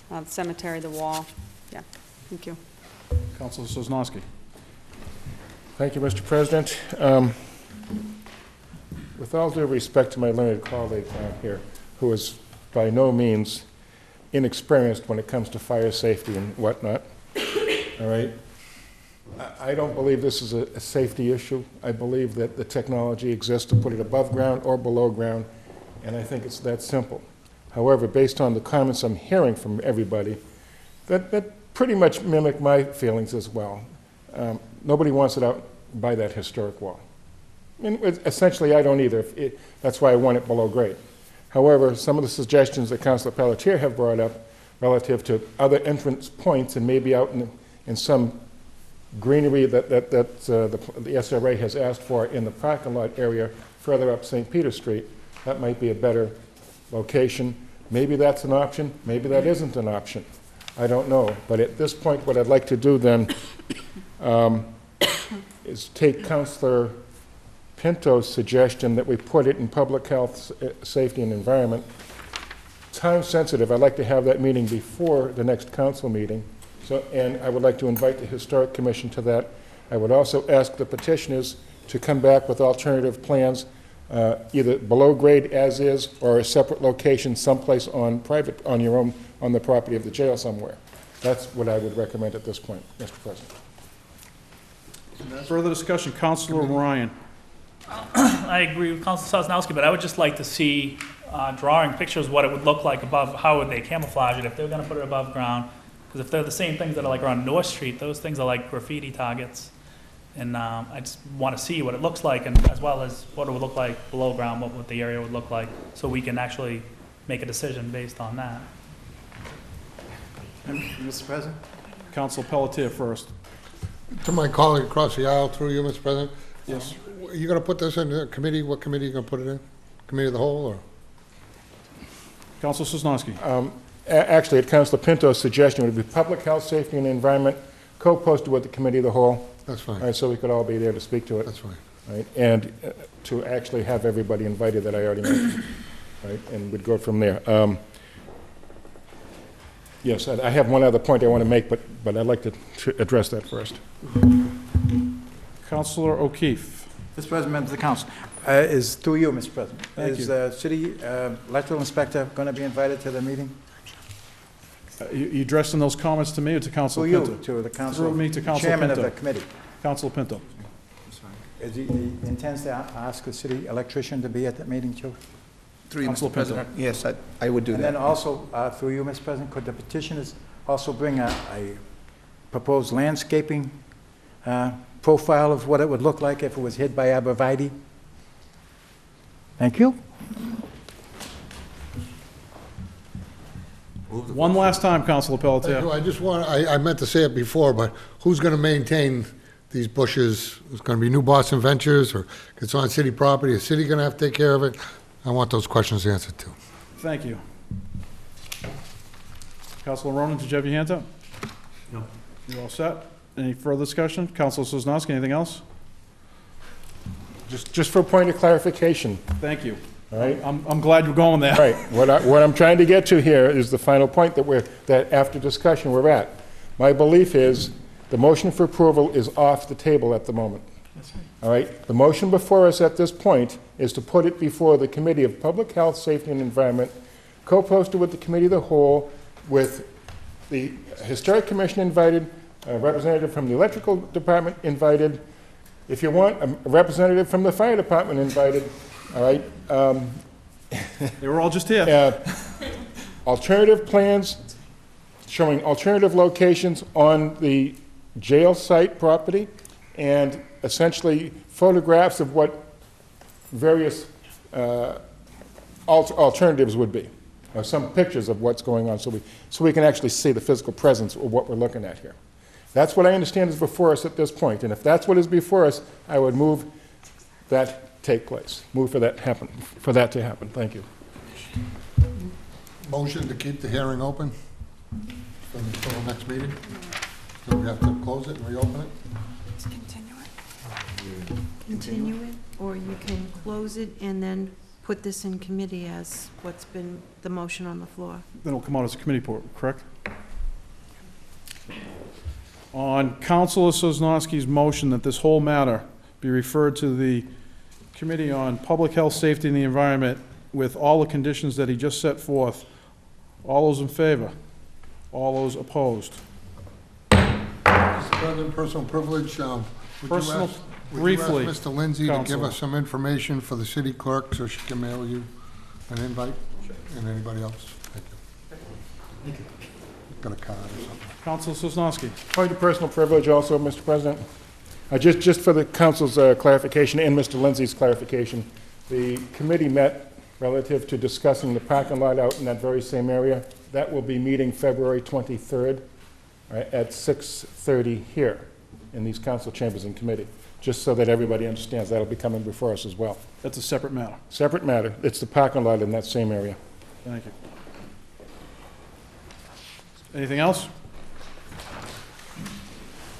the cemetery, the wall. Yeah, thank you. Councilor Sosnowski. Thank you, Mr. President. With all due respect to my learned colleague here, who is by no means inexperienced when it comes to fire safety and whatnot, all right, I don't believe this is a safety issue. I believe that the technology exists to put it above ground or below ground, and I think it's that simple. However, based on the comments I'm hearing from everybody, that pretty much mimic my feelings as well. Nobody wants it out by that historic wall. And essentially, I don't either. That's why I want it below grade. However, some of the suggestions that Councilor Pelletier have brought up relative to other entrance points and maybe out in some greenery that the SRA has asked for in the parking lot area further up St. Peter Street, that might be a better location. Maybe that's an option, maybe that isn't an option. I don't know. But at this point, what I'd like to do then is take Councilor Pinto's suggestion that we put it in public health, safety, and environment. Time sensitive, I'd like to have that meeting before the next council meeting. So, and I would like to invite the Historic Commission to that. I would also ask the petitioners to come back with alternative plans, either below grade as is, or a separate location someplace on the property of the jail somewhere. That's what I would recommend at this point, Mr. President. Further discussion, Councilor Ryan. I agree with Councilor Sosnowski, but I would just like to see drawing pictures what it would look like above. How would they camouflage it if they were going to put it above ground? Because if they're the same things that are like around North Street, those things are like graffiti targets. And I just want to see what it looks like, and as well as what it would look like below ground, what the area would look like, so we can actually make a decision based on that. Mr. President? Council Pelletier first. To my colleague across the aisle, through you, Mr. President. Yes. You going to put this in a committee? What committee are you going to put it in? Committee of the whole, or? Councilor Sosnowski. Actually, at Councilor Pinto's suggestion, it would be public health, safety, and environment, co-posted with the committee of the whole. That's fine. All right, so we could all be there to speak to it. That's fine. Right, and to actually have everybody invited that I already mentioned. Right, and we'd go from there. Yes, I have one other point I want to make, but I'd like to address that first. Councilor O'Keefe. Mr. President, members of the council, is through you, Mr. President. Thank Is you. city electoral inspector going to be invited to the meeting? You addressing those comments to me or to Councilor Through Pinto? you, to the council. Through me to Councilor Chairman Pinto. of the committee. Councilor Pinto. Is he intends to ask the city electrician to be at that meeting too? Through you, Councilor Mr. Pinto. President. Yes, I would do And that. then also, through you, Mr. President, could the petitioners also bring a proposed landscaping profile of what it would look like if it was hid by arborvitae? Thank you. One last time, Councilor Pelletier. I just want, I meant to say it before, but who's going to maintain these bushes? Is it going to be New Boston Ventures, or it's on city property? Is the city going to have to take care of it? I want those questions answered too. Thank you. Councilor Ronan, did you have your hands up? No. You all set? Any further discussion? Councilor Sosnowski, anything else? Just for a point of clarification, Thank you. all right? I'm glad you're going there. Right, what I'm trying to get to here is the final point that after discussion we're at. My belief is the motion for approval is off the table at the moment. All right, the motion before us at this point is to put it before the Committee of Public Health, Safety, and Environment, co-posted with the Committee of the Whole, with the Historic Commission invited, a representative from the Electrical Department invited, if you want, a representative from the Fire Department invited, all right? They were all just here. Alternative plans showing alternative locations on the jail site property, and essentially photographs of what various alternatives would be, or some pictures of what's going on, so we can actually see the physical presence of what we're looking at here. That's what I understand is before us at this point, and if that's what is before us, I would move that take place, move for that to happen. Thank you. Motion to keep the hearing open until the next meeting? Do we have to close it and reopen it? Continue it, or you can close it and then put this in committee as what's been the motion on the floor. Then it'll come out as a committee report, correct? On Councilor Sosnowski's motion that this whole matter be referred to the Committee on Public Health, Safety, and the Environment with all the conditions that he just set forth, all those in favor? All those opposed? Mr. President, personal privilege, would Personal, you briefly, ask Mr. Lindsay to give Counselor. us some information for the city clerk so she can mail you an invite? And anybody else? Thank you. Got a card or something? Councilor Sosnowski. Point of personal privilege also, Mr. President. Just for the council's clarification and Mr. Lindsay's clarification, the committee met relative to discussing the parking lot out in that very same area. That will be meeting February 23rd at 6:30 here in these council chambers and committee, just so that everybody understands that'll be coming before us as well. That's a separate matter. Separate matter. It's the parking lot in that same area. Thank you. Anything else?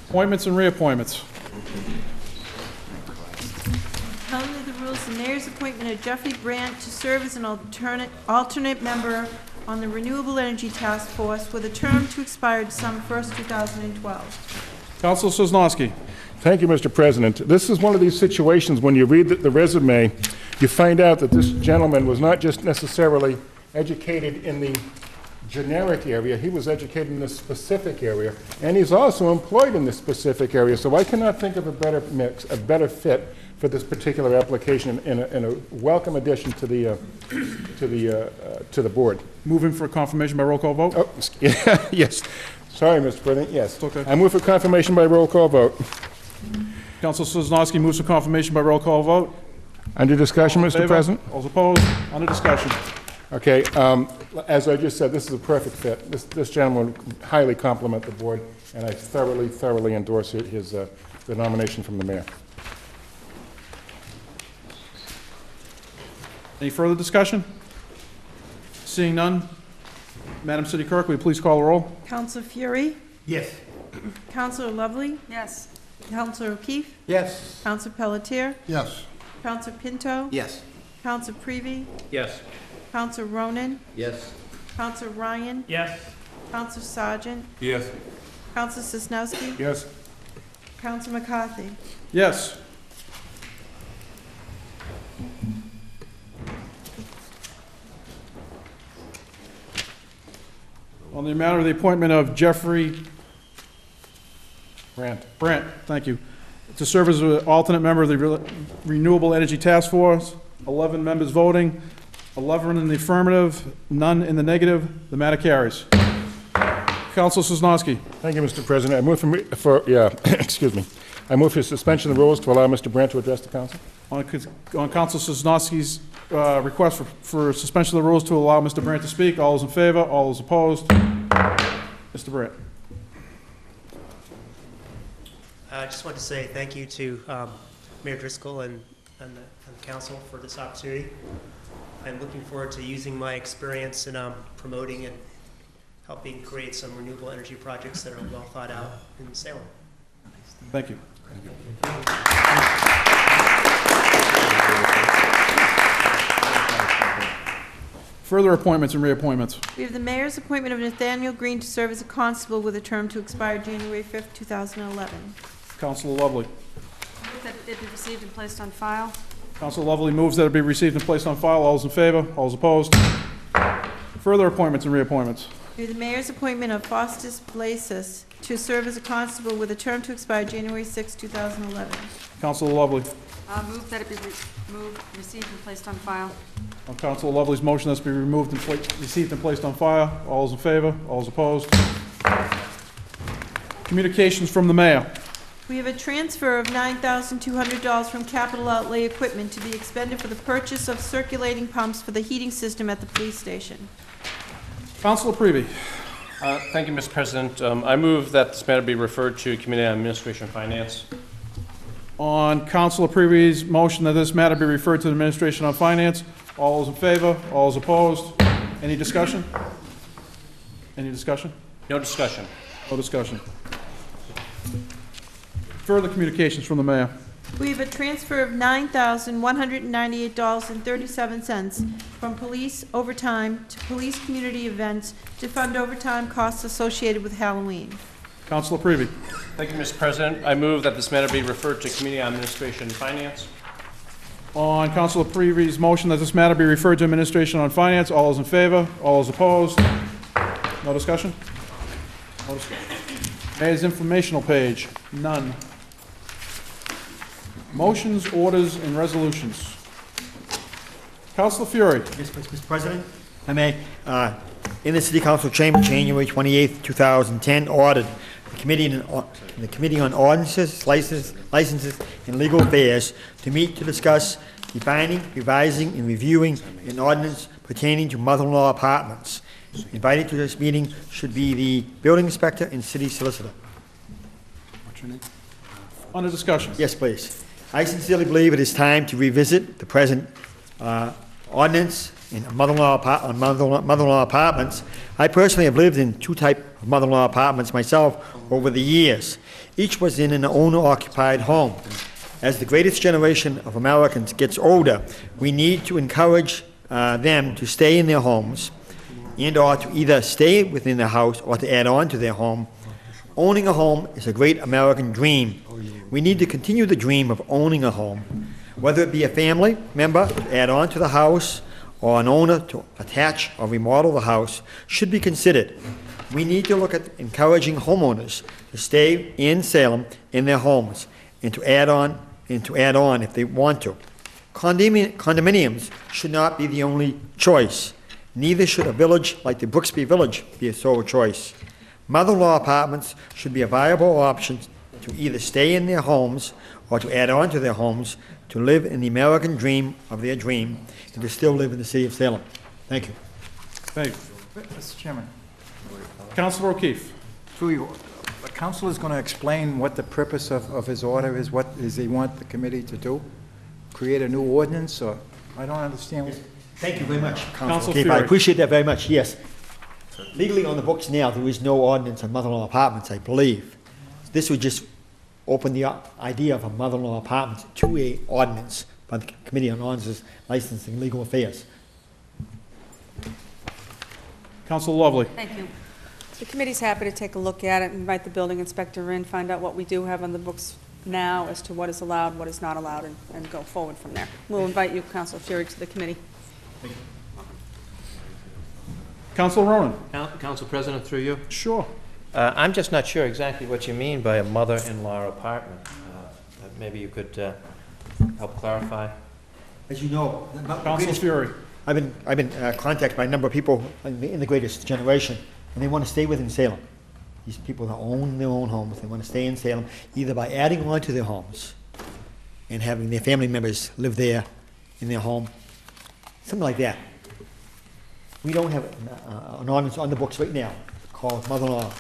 Appointments and reappointments. Under the rules, the mayor's appointment of Jeffrey Brandt to serve as an alternate member on the Renewable Energy Task Force with a term to expire December 1st, 2012. Councilor Sosnowski. Thank you, Mr. President. This is one of these situations when you read the resume, you find out that this gentleman was not just necessarily educated in the generic area, he was educated in this specific area, and he's also employed in this specific area. So I cannot think of a better mix, a better fit for this particular application, and a welcome addition to the board. Moving for confirmation by roll call vote? Oh, yes. Sorry, Mr. President, yes. It's okay. I move for confirmation by roll call vote. Councilor Sosnowski moves for confirmation by roll call vote. Under discussion, All in Mr. favor? President? All opposed? Under discussion. Okay, as I just said, this is a perfect fit. This gentleman would highly compliment the board, and I thoroughly endorse the nomination from the mayor. Any further discussion? Seeing none, Madam City Clerk, will you please call the roll? Counselor Fury? Yes. Counselor Lovely? Yes. Counselor O'Keefe? Yes. Counselor Pelletier? Yes. Counselor Pinto? Yes. Counselor Prevey? Yes. Counselor Ronan? Yes. Counselor Ryan? Yes. Counselor Sargent? Yes. Counselor Sosnowski? Yes. Counselor McCarthy? Yes. On the matter of the appointment of Jeffrey Brandt, thank you, to serve as an alternate member of the Renewable Energy Task Force, 11 members voting, 11 in the affirmative, none in the negative. The matter carries. Councilor Sosnowski. Thank you, Mr. President. I move excuse me. I move for suspension of the rules to allow Mr. Brandt to address the council. On Councilor Sosnowski's request for suspension of the rules to allow Mr. Brandt to speak, all those in favor, all those opposed. Mr. Brandt. I just want to say thank you to Mayor Driscoll and the council for this opportunity. I'm looking forward to using my experience in promoting and helping create some renewable energy projects that are well thought out in Salem. Thank you. Further appointments and reappointments. We have the mayor's appointment of Nathaniel Green to serve as a constable with a term to expire January 5th, 2011. Councilor Lovely. Move that it be received and placed on file. Councilor Lovely moves that it be received and placed on file. All those in favor? All those opposed? Further appointments and reappointments. We have the mayor's appointment of Faustus Blasis to serve as a constable with a term to expire January 6th, 2011. Councilor Lovely. Move that it be received and placed on file. On Councilor Lovely's motion, that's be removed and received and placed on file. All those in favor? All those opposed? Communications from the mayor. We have a transfer of $9,200 from capital outlay equipment to be expended for the purchase of circulating pumps for the heating system at the police station. Councilor Prevey. Thank you, Mr. President. I move that this matter be referred to Committee on Administration and Finance. On Councilor Prevey's motion that this matter be referred to the Administration on Finance, all those in favor? All those opposed? Any discussion? Any discussion? No discussion. No discussion. Further communications from the mayor. We have a transfer of $9,198.37 from police overtime to police community events to fund overtime costs associated with Halloween. Councilor Prevey. Thank you, Mr. President. I move that this matter be referred to Committee on Administration and Finance. On Councilor Prevey's motion that this matter be referred to Administration on Finance, all those in favor? All those opposed? No discussion? No discussion. Mayor's informational page, none. Motions, orders, and resolutions. Councilor Fury. Yes, Mr. President, I may, in the City Council chamber, January 28th, 2010, ordered the Committee on Ordinances, Licenses, and Legal Affairs to meet to discuss defining, revising, and reviewing an ordinance pertaining to mother-in-law apartments. Invited to this meeting should be the building inspector and city solicitor. What's your name? On the discussion. Yes, please. I sincerely believe it is time to revisit the present ordinance in mother-in-law apartments. I personally have lived in two types of mother-in-law apartments myself over the years. Each was in an owner-occupied home. As the greatest generation of Americans gets older, we need to encourage them to stay in their homes and or to either stay within their house or to add on to their home. Owning a home is a great American dream. We need to continue the dream of owning a home, whether it be a family member to add on to the house or an owner to attach or remodel the house should be considered. We need to look at encouraging homeowners to stay in Salem in their homes and to add on if they want to. Condominiums should not be the only choice. Neither should a village like the Brooksby Village be a sole choice. Mother-in-law apartments should be a viable option to either stay in their homes or to add on to their homes, to live in the American dream of their dream, and to still live in the city of Salem. Thank you. Thank you. Mr. Chairman. Councilor O'Keefe. Through you, the council is going to explain what the purpose of his order is. What does he want the committee to do? Create a new ordinance, or I don't understand. Thank you very much, Councilor O'Keefe. I Fury. appreciate that very much, yes. Legally on the books now, there is no ordinance on mother-in-law apartments, I believe. This would just open the idea of a mother-in-law apartment to a ordinance by the Committee on Ordinances, Licensing, and Legal Affairs. Councilor Lovely. Thank you. The committee's happy to take a look at it, invite the building inspector in, find out what we do have on the books now as to what is allowed, what is not allowed, and go forward from there. We'll invite you, Councilor Fury, to the committee. Councilor Ronan. Council President, through you. Sure. I'm just not sure exactly what you mean by a mother-in-law apartment. Maybe you could help clarify. As you know, Councilor Fury. I've been contacted by a number of people in the greatest generation, and they want to stay within Salem. These people that own their own homes, they want to stay in Salem, either by adding on to their homes and having their family members live there in their home, something like that. We don't have an ordinance on the books right now called mother-in-law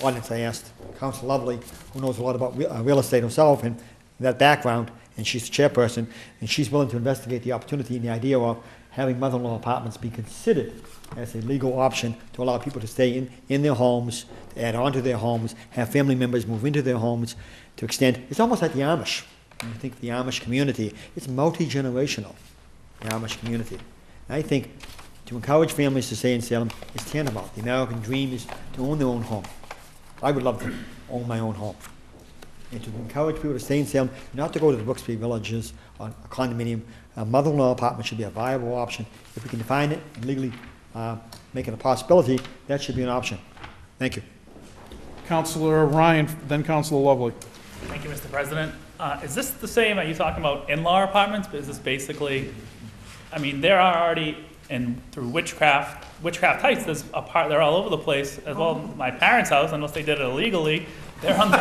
ordinance. I asked Councilor Lovely, who knows a lot about real estate herself and that background, and she's the chairperson, and she's willing to investigate the opportunity and the idea of having mother-in-law apartments be considered as a legal option to allow people to stay in their homes, to add on to their homes, have family members move into their homes, to extend. It's almost like the Amish. When you think of the Amish community, it's multi-generational, the Amish community. And I think to encourage families to stay in Salem is tantamount. The American dream is to own their own home. I would love to own my own home. And to encourage people to stay in Salem, not to go to the Brooksby Villages or a condominium. A mother-in-law apartment should be a viable option. If we can define it and legally make it a possibility, that should be an option. Thank you. Councilor Ryan, then Councilor Lovely. Thank you, Mr. President. Is this the same, are you talking about in-law apartments? But is this basically, I mean, there are already, and through Witchcraft Heights, they're all over the place, as well as my parents' house, unless they did it illegally. They're on the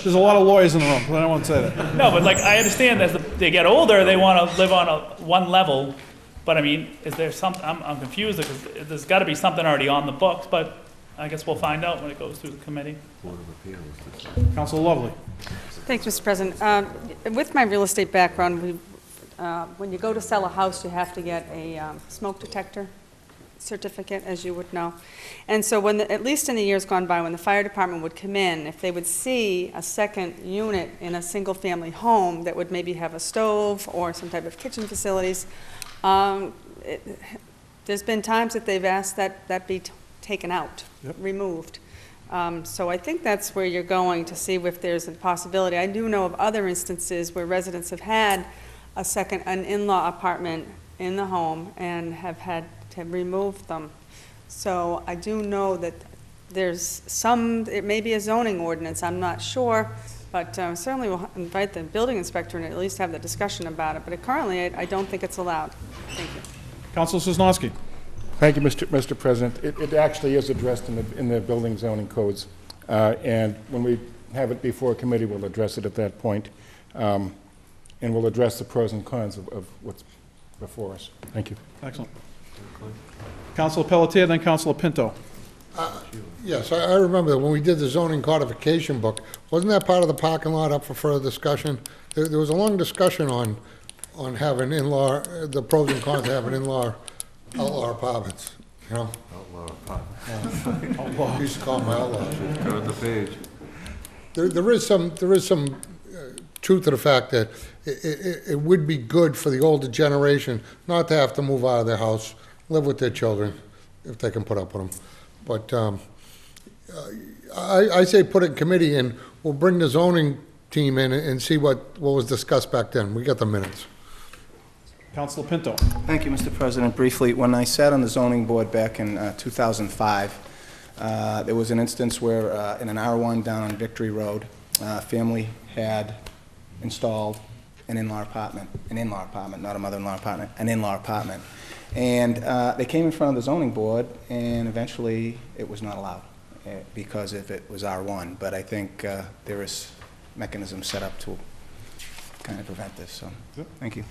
There's a lot of lawyers in the room, but I don't want to say that. No, but like, I understand as they get older, they want to live on one level. But I mean, is there something, I'm confused because there's got to be something already on the books, but I guess we'll find out when it goes through the committee. Councilor Lovely. Thanks, Mr. President. With my real estate background, when you go to sell a house, you have to get a smoke detector certificate, as you would know. And so at least in the years gone by, when the fire department would come in, if they would see a second unit in a single-family home that would maybe have a stove or some type of kitchen facilities, there's been times that they've asked that be taken out, removed. So I think that's where you're going to see if there's a possibility. I do know of other instances where residents have had an in-law apartment in the home and have had to remove them. So I do know that there's it may be a zoning ordinance, I'm not sure, but certainly we'll invite the building inspector and at least have the discussion about it. But currently, I don't think it's allowed. Thank you. Councilor Sosnowski. Thank you, Mr. President. It actually is addressed in the building zoning codes, and when we have it before a committee, we'll address it at that point. and we'll address the pros and cons of what's before us. Thank you. Excellent. Councilor Pelletier, then Councilor Pinto. Yes, I remember that when we did the zoning codification book, wasn't that part of the parking lot up for further discussion? There was a long discussion on having in-law, the pros and cons of having in-law, outlaw apartments, you know? Outlaw apartment. Outlaw. Used to call them outlaws. Turn the page. There is some truth to the fact that it would be good for the older generation not to have to move out of their house, live with their children, if they can put up with them. But I say put it in committee, and we'll bring the zoning team in and see what was discussed back then. We got the minutes. Councilor Pinto. Thank you, Mr. President. Briefly, when I sat on the zoning board back in 2005, there was an instance where in an R1 down on Victory Road, a family had installed an in-law apartment, not a mother-in-law apartment, an in-law apartment. And they came in front of the zoning board, and eventually it was not allowed because if it was R1. But I think there is mechanisms set up to kind of prevent this, so thank you.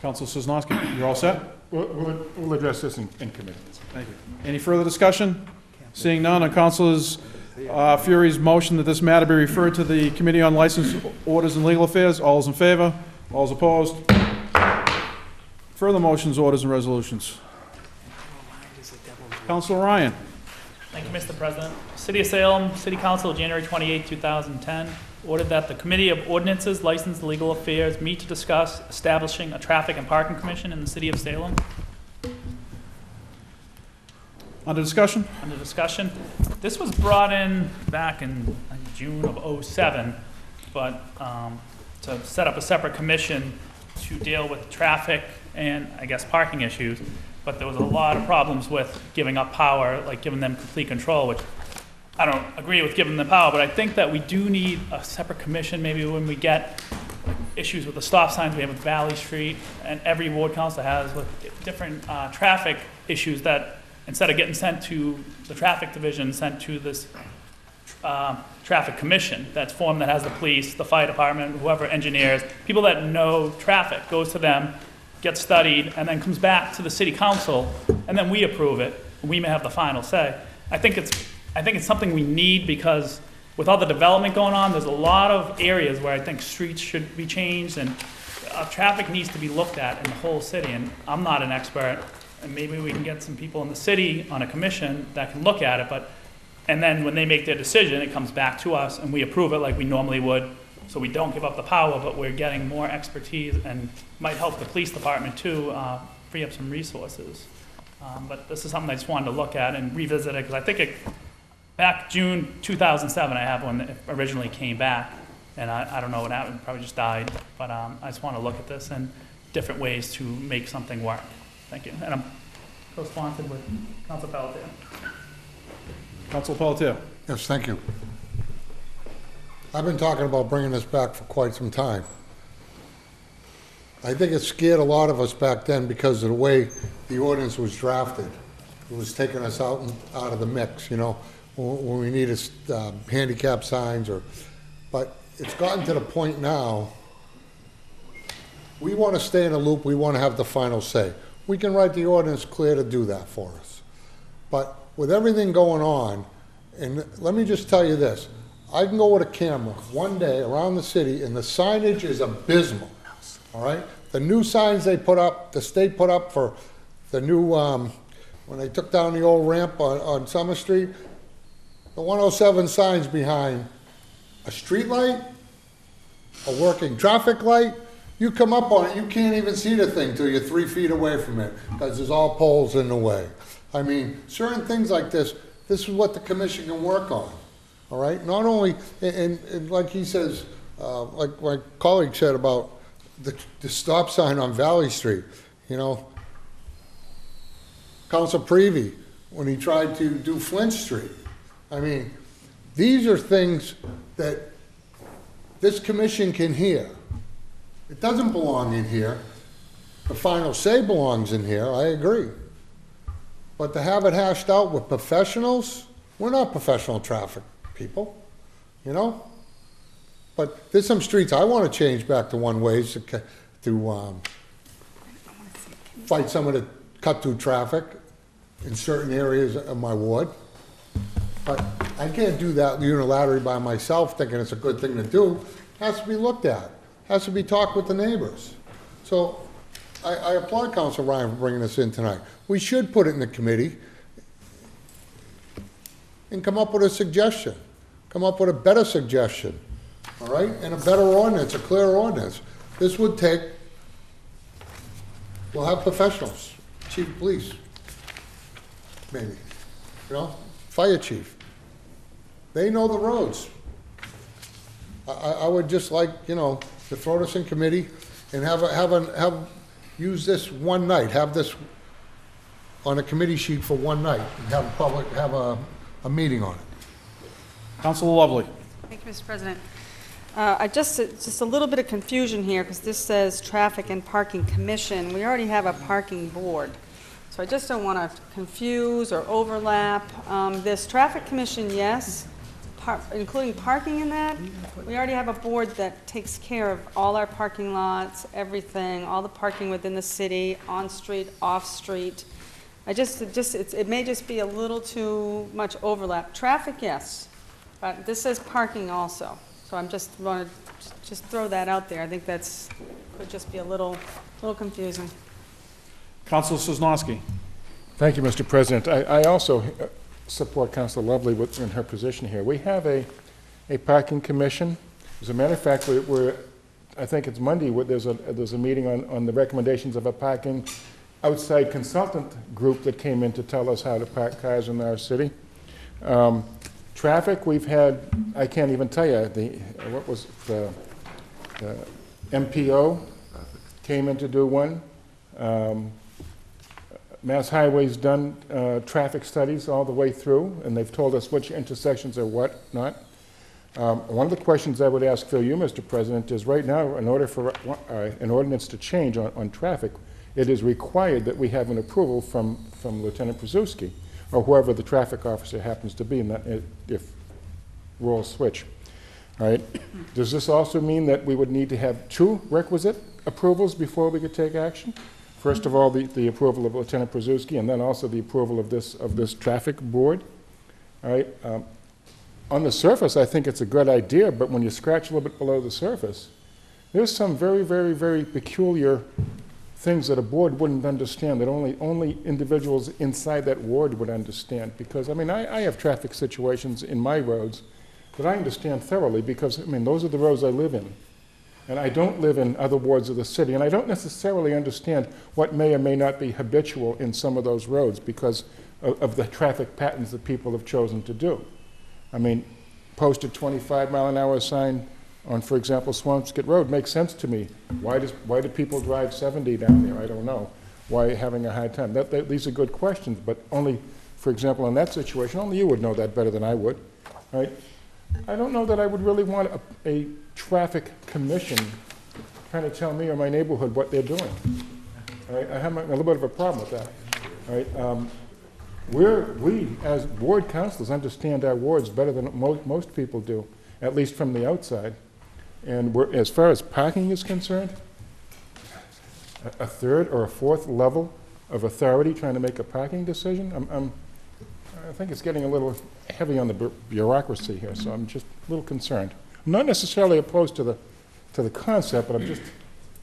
Councilor Sosnowski, you're all set? We'll address this in committee. Thank you. Any further discussion? Seeing none, on Councilors Fury's motion that this matter be referred to the Committee on License, Orders, and Legal Affairs, all is in favor? All is opposed? Further motions, orders, and resolutions. Councilor Ryan. Thank you, Mr. President. City of Salem, City Council, January 28, 2010, ordered that the Committee of Ordinances, License, and Legal Affairs meet to discuss establishing a traffic and parking commission in the City of Salem. Under discussion? Under discussion. This was brought in back in June of '07, but to set up a separate commission to deal with traffic and, I guess, parking issues. But there was a lot of problems with giving up power, like giving them complete control, which I don't agree with giving them power, but I think that we do need a separate commission, maybe when we get issues with the stop signs we have with Valley Street, and every ward council has with different traffic issues that instead of getting sent to the traffic division, sent to this traffic commission that's formed, that has the police, the fire department, whoever, engineers, people that know traffic, goes to them, gets studied, and then comes back to the city council, and then we approve it. We may have the final say. I think it's something we need because with all the development going on, there's a lot of areas where I think streets should be changed and traffic needs to be looked at in the whole city. And I'm not an expert, and maybe we can get some people in the city on a commission that can look at it. And then when they make their decision, it comes back to us and we approve it like we normally would. So we don't give up the power, but we're getting more expertise and might help the police department too, free up some resources. But this is something I just wanted to look at and revisit it, because I think back June 2007, I have one that originally came back, and I don't know what happened, probably just died. But I just want to look at this and different ways to make something work. Thank you. And I'm co-sponsored with Council Pelletier. Councilor Pelletier. Yes, thank you. I've been talking about bringing this back for quite some time. I think it scared a lot of us back then because of the way the ordinance was drafted. It was taking us out of the mix, you know, when we needed handicap signs but it's gotten to the point now, we want to stay in a loop, we want to have the final say. We can write the ordinance clear to do that for us. But with everything going on, and let me just tell you this, I can go with a camera one day around the city and the signage is abysmal, all right? The new signs they put up, the state put up for the new, when they took down the old ramp on Summer Street, the 107 signs behind a street light, a working traffic light. You come up on it, you can't even see the thing till you're 3 feet away from it because there's all poles in the way. I mean, certain things like this is what the commission can work on. All right, not only, and like he says, like my colleague said about the stop sign on Valley Street, you know, Council Prevey, when he tried to do Flint Street. I mean, these are things that this commission can hear. It doesn't belong in here. The final say belongs in here, I agree. But to have it hashed out with professionals, we're not professional traffic people, you know? But there's some streets I want to change back to one-ways to fight some of the cut-through traffic in certain areas of my ward. But I can't do that unilaterally by myself, thinking it's a good thing to do. It has to be looked at, has to be talked with the neighbors. So I applaud Council Ryan for bringing this in tonight. We should put it in the committee and come up with a suggestion, come up with a better suggestion, all right? And a better ordinance, a clearer ordinance. This would take, we'll have professionals, chief of police, maybe, you know, fire chief. They know the roads. I would just like, you know, to throw this in committee and use this one night, have this on a committee sheet for one night, and have a meeting on it. Councilor Lovely. Thank you, Mr. President. Just a little bit of confusion here, because this says Traffic and Parking Commission. We already have a parking board. So I just don't want to confuse or overlap. This Traffic Commission, yes, including parking in that. We already have a board that takes care of all our parking lots, everything, all the parking within the city, on-street, off-street. It may just be a little too much overlap. Traffic, yes, but this says parking also. So I'm just want to just throw that out there. I think could just be a little confusing. Councilor Sosnowski. Thank you, Mr. President. I also support Councilor Lovely in her position here. We have a parking commission. As a matter of fact, I think it's Monday, there's a meeting on the recommendations of a parking outside consultant group that came in to tell us how to park cars in our city. Traffic, we've had, I can't even tell you, the MPO came in to do one. Mass Highway's done traffic studies all the way through, and they've told us which intersections are what not. One of the questions I would ask for you, Mr. President, is right now, in order for an ordinance to change on traffic, it is required that we have an approval from Lieutenant Brzezinski, or whoever the traffic officer happens to be, and that if roles switch. All right. Does this also mean that we would need to have two requisite approvals before we could take action? First of all, the approval of Lieutenant Brzezinski, and then also the approval of this traffic board. All right. On the surface, I think it's a good idea, but when you scratch a little bit below the surface, there's some very, very, very peculiar things that a board wouldn't understand, that only individuals inside that ward would understand. Because, I mean, I have traffic situations in my roads that I understand thoroughly because, I mean, those are the roads I live in. And I don't live in other wards of the city, and I don't necessarily understand what may or may not be habitual in some of those roads because of the traffic patterns that people have chosen to do. I mean, posted 25-mile-an-hour sign on, for example, Swampscott Road makes sense to me. Why do people drive 70 down there? I don't know. Why having a hard time? These are good questions, but only, for example, in that situation, only you would know that better than I would, right? I don't know that I would really want a traffic commission trying to tell me or my neighborhood what they're doing. All right? I have a little bit of a problem with that. All right? We, as ward councilors, understand our wards better than most people do, at least from the outside. And as far as parking is concerned, a third or a fourth level of authority trying to make a parking decision, I think it's getting a little heavy on the bureaucracy here, so I'm just a little concerned. I'm not necessarily opposed to the concept, but it's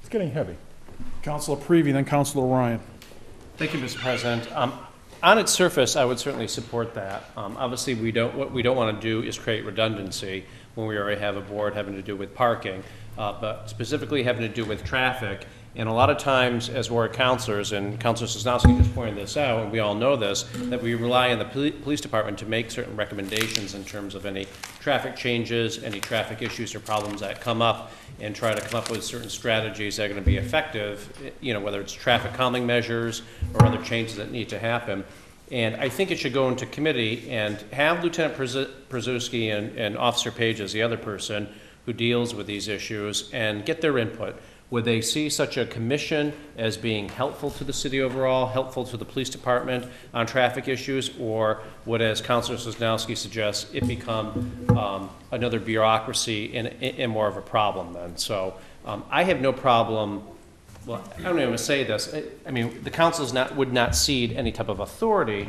getting heavy. Councilor Prevey, then Councilor Ryan. Thank you, Mr. President. On its surface, I would certainly support that. Obviously, what we don't want to do is create redundancy when we already have a board having to do with parking, but specifically having to do with traffic. And a lot of times, as ward councilors, and Councilor Sosnowski just pointed this out, and we all know this, that we rely on the police department to make certain recommendations in terms of any traffic changes, any traffic issues or problems that come up, and try to come up with certain strategies that are going to be effective, you know, whether it's traffic calming measures or other changes that need to happen. And I think it should go into committee and have Lieutenant Brzezinski and Officer Page as the other person who deals with these issues and get their input. Would they see such a commission as being helpful to the city overall, helpful to the police department on traffic issues, or would, as Councilor Sosnowski suggests, it become another bureaucracy and more of a problem then? So I have no problem. Well, I don't even want to say this. I mean, the council would not cede any type of authority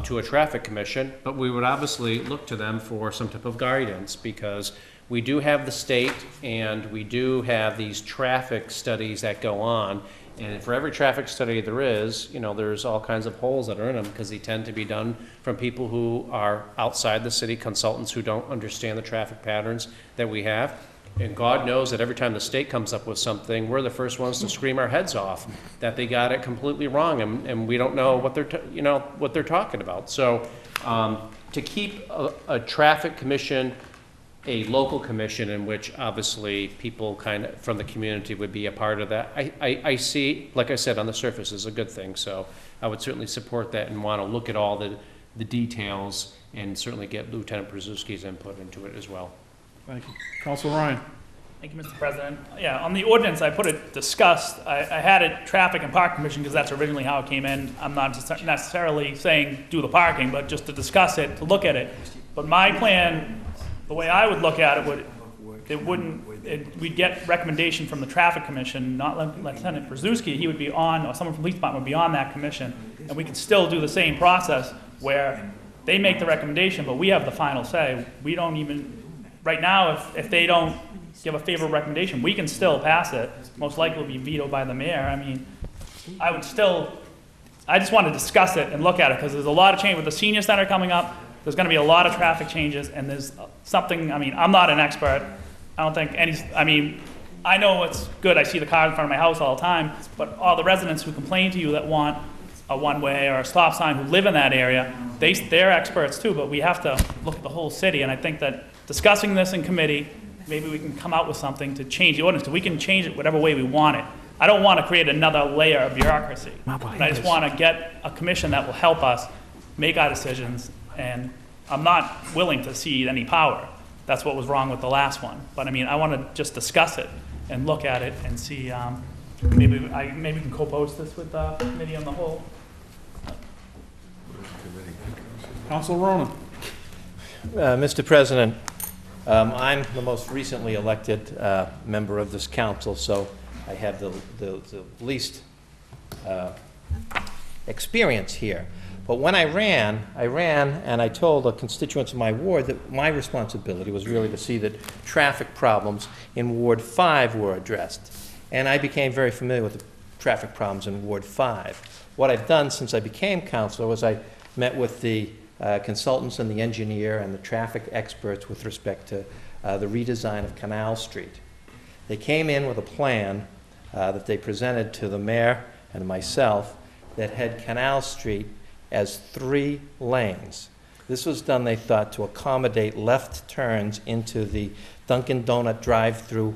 to a traffic commission, but we would obviously look to them for some type of guidance, because we do have the state and we do have these traffic studies that go on. And for every traffic study there is, you know, there's all kinds of holes that are in them, because they tend to be done from people who are outside the city, consultants who don't understand the traffic patterns that we have. And God knows that every time the state comes up with something, we're the first ones to scream our heads off that they got it completely wrong, and we don't know what they're talking about. So to keep a traffic commission, a local commission in which obviously people kind of from the community would be a part of that, I see, like I said, on the surface is a good thing. So I would certainly support that and want to look at all the details and certainly get Lieutenant Brzezinski's input into it as well. Thank you. Councilor Ryan. Thank you, Mr. President. Yeah, on the ordinance, I put it discussed. I had it traffic and park commission because that's originally how it came in. I'm not necessarily saying do the parking, but just to discuss it, to look at it. But my plan, the way I would look at it, we'd get recommendation from the traffic commission, not Lieutenant Brzezinski. He would be on, or someone from police department would be on that commission, and we could still do the same process where they make the recommendation, but we have the final say. We don't even, right now, if they don't give a favorable recommendation, we can still pass it. Most likely will be vetoed by the mayor. I mean, I just want to discuss it and look at it, because there's a lot of change with the senior center coming up. There's going to be a lot of traffic changes, and there's something, I mean, I'm not an expert. I don't think I know it's good. I see the car in front of my house all the time, but all the residents who complain to you that want a one-way or a stop sign who live in that area, they're experts too, but we have to look at the whole city, and I think that discussing this in committee, maybe we can come out with something to change the ordinance, so we can change it whatever way we want it. I don't want to create another layer of bureaucracy, but I just want to get a commission that will help us make our decisions, and I'm not willing to cede any power. That's what was wrong with the last one. But I mean, I want to just discuss it and look at it and see, maybe we can co-post this with the committee on the whole. Councilor Ronan. Mr. President, I'm the most recently elected member of this council, so I have the least experience here. But when I ran and I told the constituents of my ward that my responsibility was really to see that traffic problems in Ward 5 were addressed. And I became very familiar with the traffic problems in Ward 5. What I've done since I became councilor was I met with the consultants and the engineer and the traffic experts with respect to the redesign of Canal Street. They came in with a plan that they presented to the mayor and myself that had Canal Street as 3 lanes. This was done, they thought, to accommodate left turns into the Dunkin' Donut drive-through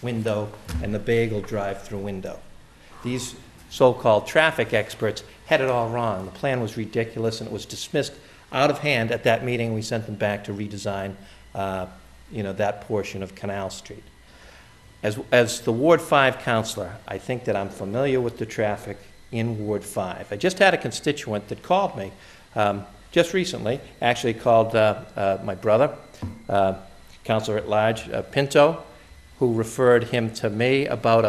window and the bagel drive-through window. These so-called traffic experts had it all wrong. The plan was ridiculous, and it was dismissed out of hand at that meeting. We sent them back to redesign that portion of Canal Street. As the Ward 5 councilor, I think that I'm familiar with the traffic in Ward 5. I just had a constituent that called me just recently, actually called my brother, Councilor at Large Pinto, who referred him to me about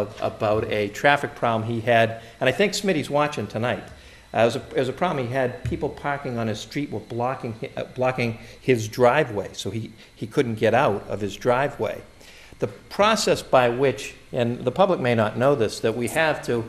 a traffic problem he had, and I think Smitty's watching tonight. It was a problem he had. People parking on his street were blocking his driveway, so he couldn't get out of his driveway. The process by which, and the public may not know this, that we have to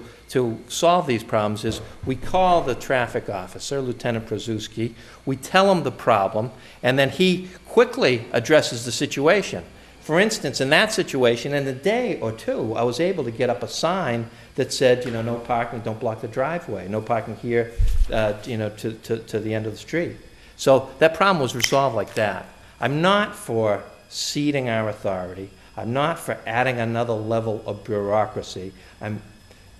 solve these problems is we call the traffic officer, Lieutenant Brzezinski, we tell him the problem, and then he quickly addresses the situation. For instance, in that situation, in a day or two, I was able to get up a sign that said, no parking, don't block the driveway, no parking here, to the end of the street. So that problem was resolved like that. I'm not for ceding our authority. I'm not for adding another level of bureaucracy. I'm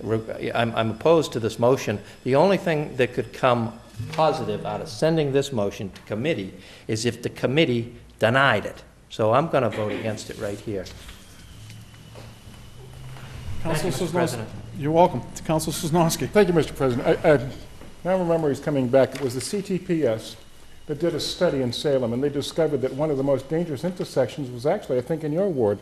opposed to this motion. The only thing that could come positive out of sending this motion to committee is if the committee denied it. So I'm going to vote against it right here. Council Mr. Sosnowski. President. You're welcome. Council Sosnowski. Thank you, Mr. President. I now remember he's coming back. It was the CTPS that did a study in Salem, and they discovered that one of the most dangerous intersections was actually, I think, in your ward,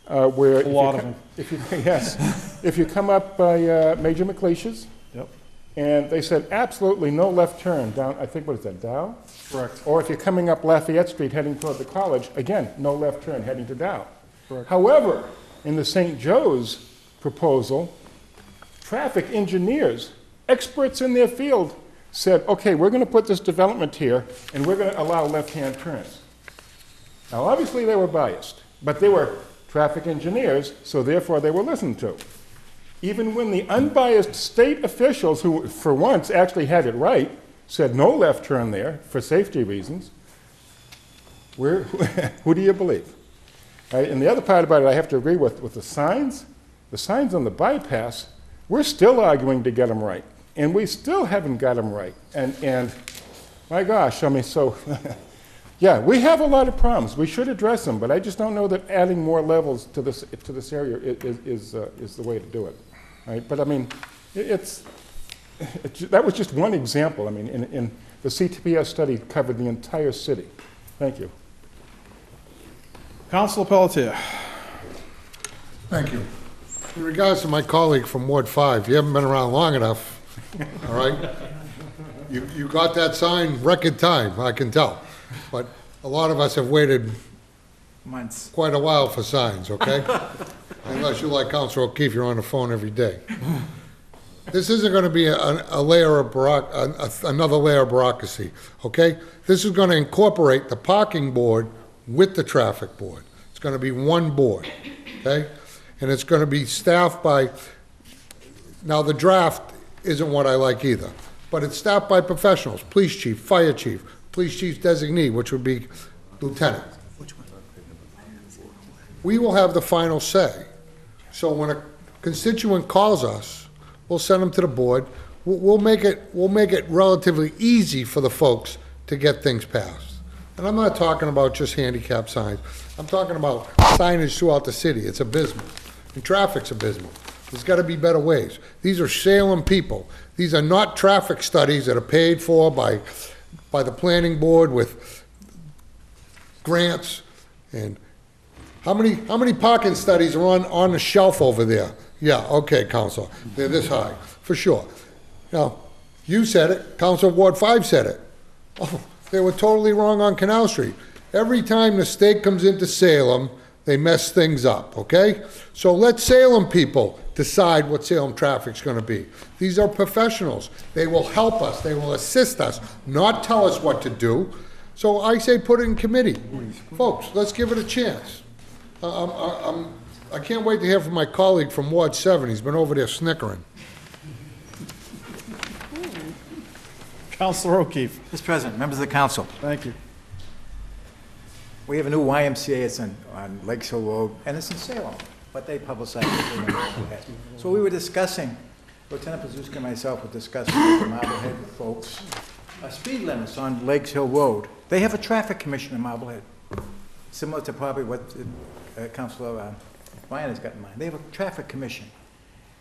where A lot of them. if you come up by Major McLeish's, Yep. and they said absolutely no left turn down, I think, what is that, Dow? Correct. Or if you're coming up Lafayette Street heading toward the college, again, no left turn heading to Dow. Correct. However, in the St. Joe's proposal, traffic engineers, experts in their field, said, okay, we're going to put this development here, and we're going to allow left-hand turns. Now, obviously, they were biased, but they were traffic engineers, so therefore they were listened to. Even when the unbiased state officials, who for once actually had it right, said no left turn there for safety reasons, who do you believe? Right? And the other part about it I have to agree with the signs. The signs on the bypass, we're still arguing to get them right. And we still haven't got them right. And my gosh, I mean, so, yeah, we have a lot of problems. We should address them, but I just don't know that adding more levels to this area is the way to do it. Right? But I mean, that was just one example. I mean, in the CTPS study covered the entire city. Thank you. Councilor Pelletier. Thank you. In regards to my colleague from Ward 5, you haven't been around long enough, all right? You got that sign record time, I can tell. But a lot of us have waited Months. quite a while for signs, okay? Unless you like Councilor O'Keefe, you're on the phone every day. This isn't going to be another layer of bureaucracy, okay? This is going to incorporate the parking board with the traffic board. It's going to be one board, okay? And it's going to be staffed by, now the draft isn't what I like either, but it's staffed by professionals, police chief, fire chief, police chief's designee, which would be lieutenant. We will have the final say. So when a constituent calls us, we'll send them to the board. We'll make it relatively easy for the folks to get things passed. And I'm not talking about just handicap signs. I'm talking about signage throughout the city. It's abysmal. And traffic's abysmal. There's got to be better ways. These are Salem people. These are not traffic studies that are paid for by the planning board with grants. And how many parking studies are on the shelf over there? Yeah, okay, Council. They're this high, for sure. Now, you said it. Council Ward 5 said it. Oh, they were totally wrong on Canal Street. Every time the state comes into Salem, they mess things up, okay? So let Salem people decide what Salem traffic's gonna be. These are professionals. They will help us, they will assist us, not tell us what to do. So I say put it in committee. Folks, let's give it a chance. I can't wait to hear from my colleague from Ward 7. He's been over there snickering. Councilor O'Keefe. Mr. President, members of the council, Thank you. we have a new YMCA. It's on Lakes Hill Road, and it's in Salem, but they publicize it. So we were discussing, Lieutenant Pazuski and myself were discussing with the Marblehead folks, speed limits on Lakes Hill Road. They have a traffic commission in Marblehead, similar to probably what Councilor Ryan has got in mind. They have a traffic commission,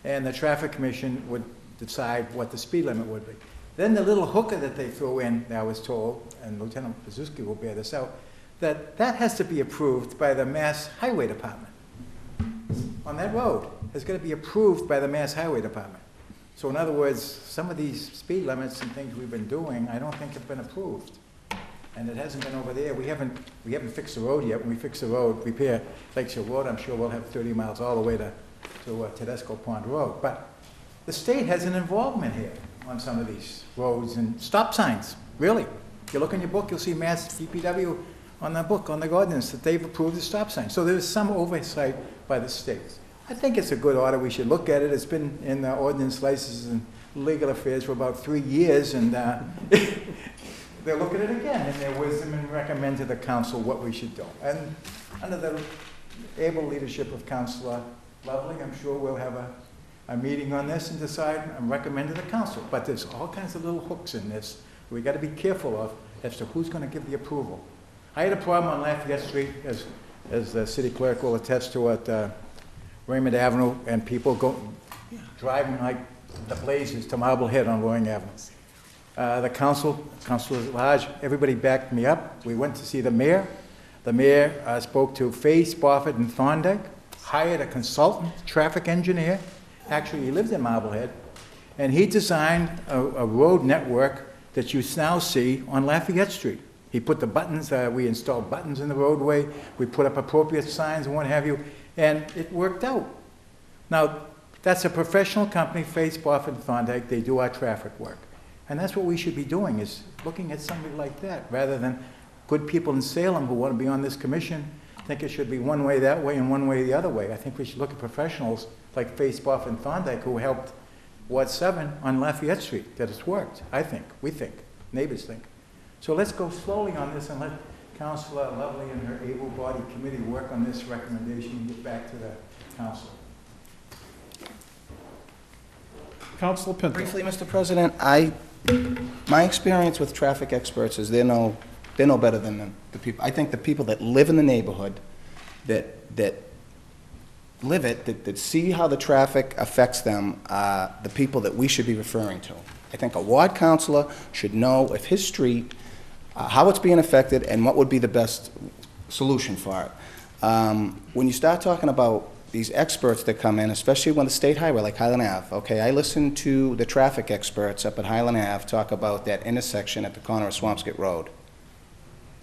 and the traffic commission would decide what the speed limit would be. Then the little hooker that they throw in, I was told, and Lieutenant Pazuski will bear this out, that has to be approved by the Mass Highway Department. On that road, it's going to be approved by the Mass Highway Department. So in other words, some of these speed limits and things we've been doing, I don't think have been approved. And it hasn't been over there. We haven't fixed the road yet. When we fix the road, repair Lakeshore Road, I'm sure we'll have 30 miles all the way to Tedesco Pond Road. But the state has an involvement here on some of these roads and stop signs, really. If you look in your book, you'll see Mass DPW on the book, on the ordinance, that they've approved the stop sign. So there's some oversight by the states. I think it's a good order. We should look at it. It's been in the ordinance licenses and legal affairs for about 3 years, and they'll look at it again in their wisdom and recommend to the council what we should do. And under the able leadership of Councilor Lovely, I'm sure we'll have a meeting on this and decide and recommend to the council. But there's all kinds of little hooks in this we got to be careful of as to who's going to give the approval. I had a problem on Lafayette Street, as the city clerk will attest to it, Raymond Avenue, and people driving like the blazes to Marblehead on Loring Avenue. The council at large, everybody backed me up. We went to see the mayor. The mayor spoke to Fay, Spofford, and Thorndike, hired a consultant, traffic engineer. Actually, he lives in Marblehead. And he designed a road network that you now see on Lafayette Street. He put the buttons, we installed buttons in the roadway, we put up appropriate signs and what have you, and it worked out. Now, that's a professional company, Fay, Spofford, and Thorndike. They do our traffic work. And that's what we should be doing, is looking at somebody like that, rather than good people in Salem who want to be on this commission think it should be one way that way and one way the other way. I think we should look at professionals like Fay, Spofford, and Thorndike who helped Ward 7 on Lafayette Street, that it's worked, I think, we think, neighbors think. So let's go slowly on this and let Councilor Lovely and her able-bodied committee work on this recommendation and get back to the council. Councilor Pinto. Briefly, Mr. President, my experience with traffic experts is they're no better than the people. I think the people that live in the neighborhood, that live it, that see how the traffic affects them, are the people that we should be referring to. I think a ward councilor should know if his street, how it's being affected, and what would be the best solution for it. When you start talking about these experts that come in, especially when the state highway, like Highland Ave, okay, I listened to the traffic experts up at Highland Ave talk about that intersection at the corner of Swampscott Road.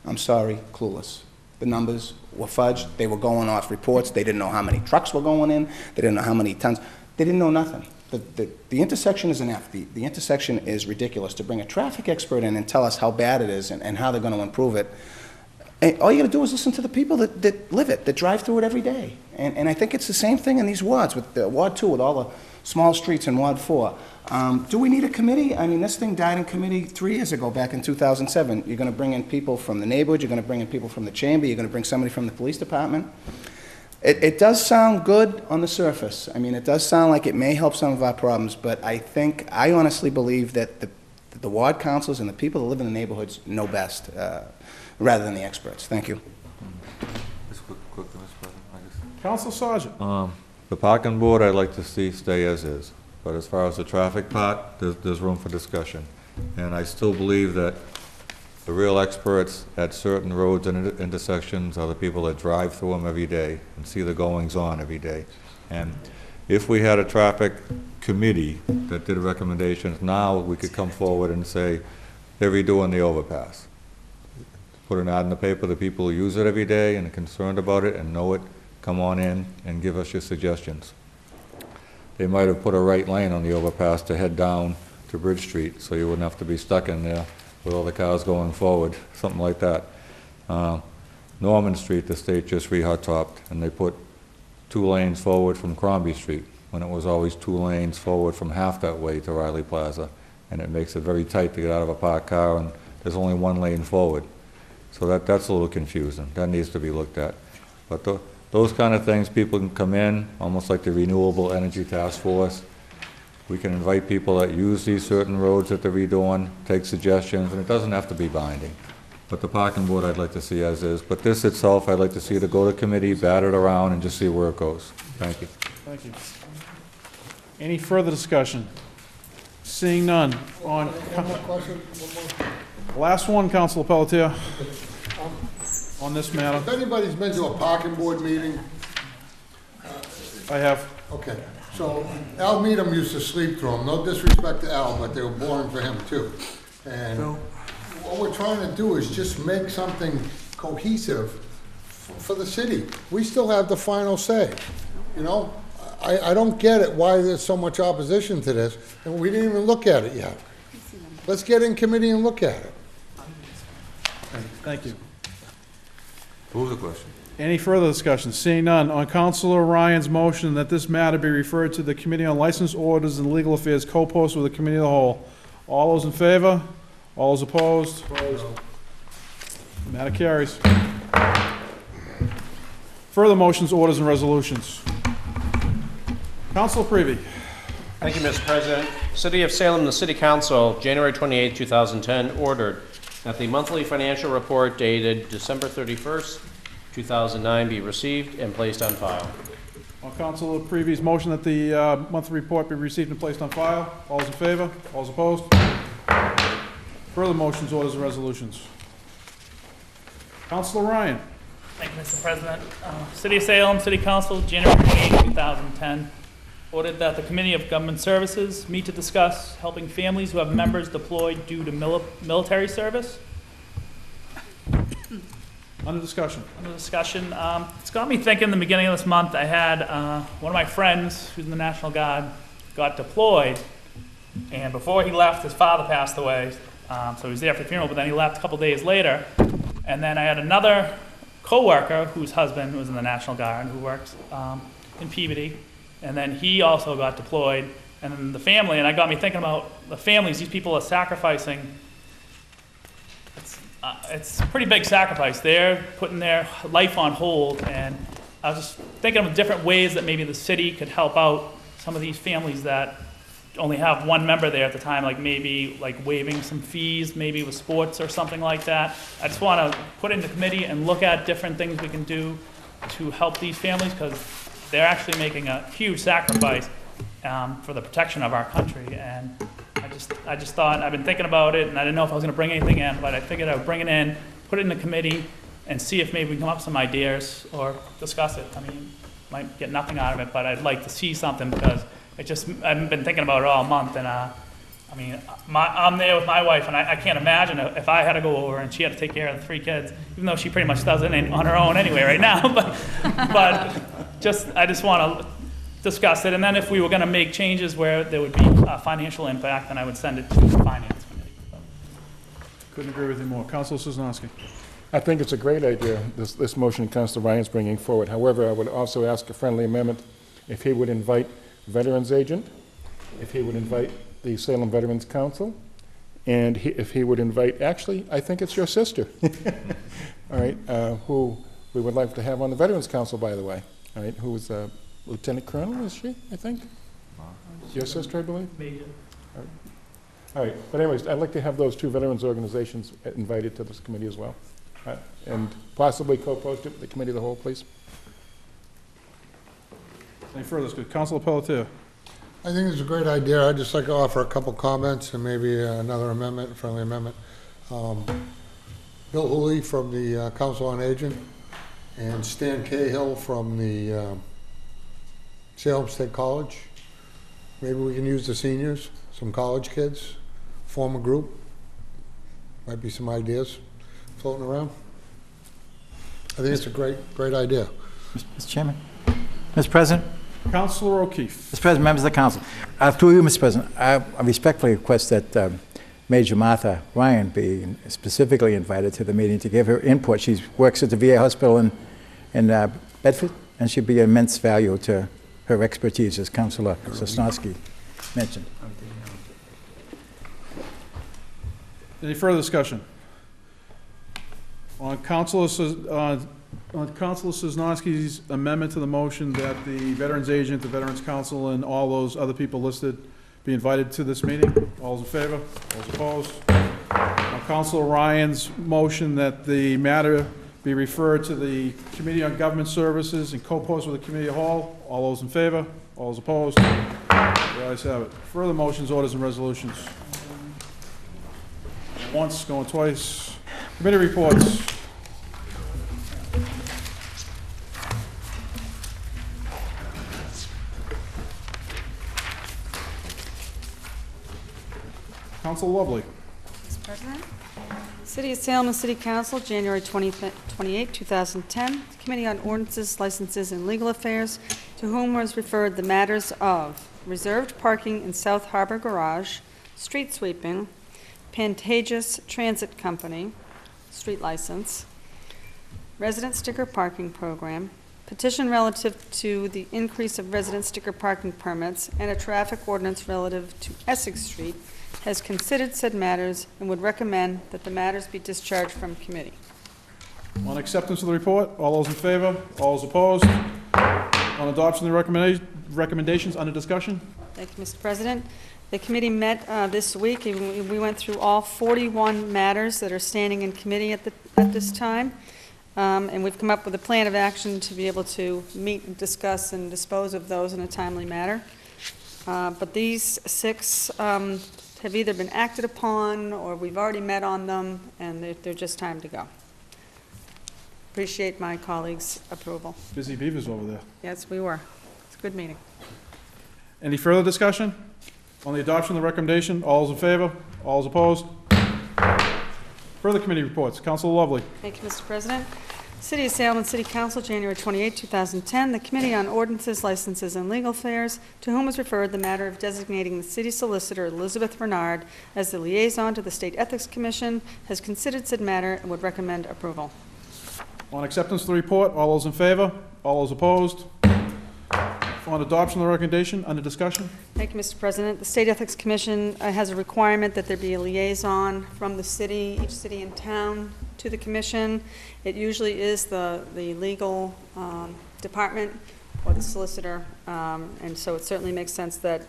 I'm sorry, clueless. The numbers were fudged. They were going off reports. They didn't know how many trucks were going in. They didn't know how many tons. They didn't know nothing. The intersection is an F. The intersection is ridiculous. To bring a traffic expert in and tell us how bad it is and how they're going to improve it, and all you got to do is listen to the people that live it, that drive through it every day. And I think it's the same thing in these wards, with Ward 2, with all the small streets, in Ward 4. Do we need a committee? I mean, this thing died in committee 3 years ago, back in 2007. You're going to bring in people from the neighborhood, you're going to bring in people from the chamber, you're going to bring somebody from the police department. It does sound good on the surface. I mean, it does sound like it may help some of our problems, but I honestly believe that the ward councils and the people that live in the neighborhoods know best, rather than the experts. Thank you. Just quick, Mr. President, I guess. Council Sergeant. The parking board, I'd like to see stay as is. But as far as the traffic part, there's room for discussion. And I still believe that the real experts at certain roads and intersections are the people that drive through them every day and see the goings-on every day. And if we had a traffic committee that did recommendations, now we could come forward and say, they're redoing the overpass. Put an ad in the paper, the people who use it every day and are concerned about it and know it, come on in and give us your suggestions. They might have put a right lane on the overpass to head down to Bridge Street, so you wouldn't have to be stuck in there with all the cars going forward, something like that. Norman Street, the state just re-hot topped, and they put 2 lanes forward from Crombie Street, when it was always 2 lanes forward from half that way to Riley Plaza. And it makes it very tight to get out of a parked car, and there's only 1 lane forward. So that's a little confusing. That needs to be looked at. But those kind of things, people can come in, almost like the Renewable Energy Task Force. We can invite people that use these certain roads that they're redoing, take suggestions, and it doesn't have to be binding. But the parking board I'd like to see as is. But this itself, I'd like to see it go to committee, bat it around, and just see where it goes. Thank you. Thank you. Any further discussion? Seeing none. On One more question, one more. last one, Councilor Pelletier, on this matter. If anybody's been to a parking board meeting, I have. okay, so Al Meadham used to sleep through them. No disrespect to Al, but they were boring for him too. And what we're trying to do is just make something cohesive for the city. We still have the final say, you know? I don't get it, why there's so much opposition to this, and we didn't even look at it yet. Let's get in committee and look at it. Thank you. What was the question? Any further discussion? Seeing none. On Councilor Ryan's motion that this matter be referred to the Committee on License Orders and Legal Affairs, co-posted with the Committee of the Whole. All those in favor? All those opposed? Matter carries. Further motions, orders, and resolutions. Councilor Prevey. Thank you, Mr. President. City of Salem, the City Council, January 28, 2010, ordered that the monthly financial report dated December 31st, 2009 be received and placed on file. On Councilor Prevy's motion that the monthly report be received and placed on file, all those in favor? All those opposed? Further motions, orders, and resolutions. Councilor Ryan. Thank you, Mr. President. City of Salem, City Council, January 28, 2010. Ordered that the Committee of Government Services meet to discuss helping families who have members deployed due to military service. Under discussion. Under discussion. It's got me thinking the beginning of this month, I had one of my friends who's in the National Guard got deployed, and before he left, his father passed away. So he was there for the funeral, but then he left a couple days later. And then I had another co-worker whose husband was in the National Guard who works in Peabody. And then he also got deployed. And then the family, and it got me thinking about the families these people are sacrificing. It's a pretty big sacrifice. They're putting their life on hold. And I was just thinking of different ways that maybe the city could help out some of these families that only have one member there at the time, like maybe like waiving some fees, maybe with sports or something like that. I just want to put it in the committee and look at different things we can do to help these families, because they're actually making a huge sacrifice for the protection of our country. And I just thought, I've been thinking about it, and I didn't know if I was going to bring anything in, but I figured I would bring it in, put it in the committee, and see if maybe we can come up with some ideas or discuss it. I mean, might get nothing out of it, but I'd like to see something, because I've been thinking about it all month, and I mean, I'm there with my wife, and I can't imagine if I had to go over and she had to take care of the 3 kids, even though she pretty much does it on her own anyway right now. But I just want to discuss it, and then if we were going to make changes where there would be a financial impact, then I would send it to the Finance Committee. Couldn't agree with you more. Councilor Sosnowski. I think it's a great idea, this motion Councilor Ryan's bringing forward. However, I would also ask a friendly amendment if he would invite Veterans Agent, if he would invite the Salem Veterans Council, and if he would invite, actually, I think it's your sister, all right, who we would like to have on the Veterans Council, by the way, all right, who is a Lieutenant Colonel, is she, I think? Your sister, I believe? Major. All right, but anyways, I'd like to have those 2 veterans organizations invited to this committee as well, and possibly co-post it with the Committee of the Whole, please. Any further? Councilor Pelletier. I think it's a great idea. I'd just like to offer a couple comments and maybe another amendment, friendly amendment. Bill Hooley from the Council on Aging and Stan Cahill from the Salem State College. Maybe we can use the seniors, some college kids, form a group. Might be some ideas floating around. I think it's a great idea. Mr. Chairman. Mr. President. Councilor O'Keefe. Mr. President, members of the council. Through you, Mr. President, I respectfully request that Major Martha Ryan be specifically invited to the meeting to give her input. She works at the VA hospital in Bedford, and she'd be immense value to her expertise, as Councilor Sosnowski mentioned. Any further discussion? On Councilor Sosnowski's amendment to the motion that the Veterans Agent, the Veterans Council, and all those other people listed be invited to this meeting. All those in favor? All those opposed? On Councilor Ryan's motion that the matter be referred to the Committee on Government Services and co-post with the Committee of Whole. All those in favor? All those opposed? The ayes have it. Further motions, orders, and resolutions. Once, going twice. Committee reports. Council Lovely. Mr. President. City of Salem and City Council, January 28, 2010. Committee on Ordinances, Licenses, and Legal Affairs, to whom was referred the matters of reserved parking in South Harbor Garage, street sweeping, Pantages Transit Company, street license, resident sticker parking program, petition relative to the increase of resident sticker parking permits, and a traffic ordinance relative to Essex Street, has considered said matters and would recommend that the matters be discharged from committee. On acceptance of the report, all those in favor? All those opposed? On adoption of the recommendations, under discussion? Thank you, Mr. President. The committee met this week, and we went through all 41 matters that are standing in committee at this time. And we've come up with a plan of action to be able to meet and discuss and dispose of those in a timely manner. But these 6 have either been acted upon or we've already met on them, and they're just time to go. Appreciate my colleagues' approval. Busy beavers over there. Yes, we were. It's a good meeting. Any further discussion? On the adoption of the recommendation, all those in favor? All those opposed? Further committee reports. Councilor Lovely. Thank you, Mr. President. City of Salem City Council, January 28, 2010. The Committee on Ordinances, Licenses, and Legal Affairs, to whom is referred the matter of designating the city solicitor, Elizabeth Bernard, as the liaison to the State Ethics Commission, has considered said matter and would recommend approval. On acceptance of the report, all those in favor? All those opposed? On adoption of the recommendation, under discussion? Thank you, Mr. President. The State Ethics Commission has a requirement that there be a liaison from the city, each city and town, to the commission. It usually is the legal department or the solicitor, and so it certainly makes sense that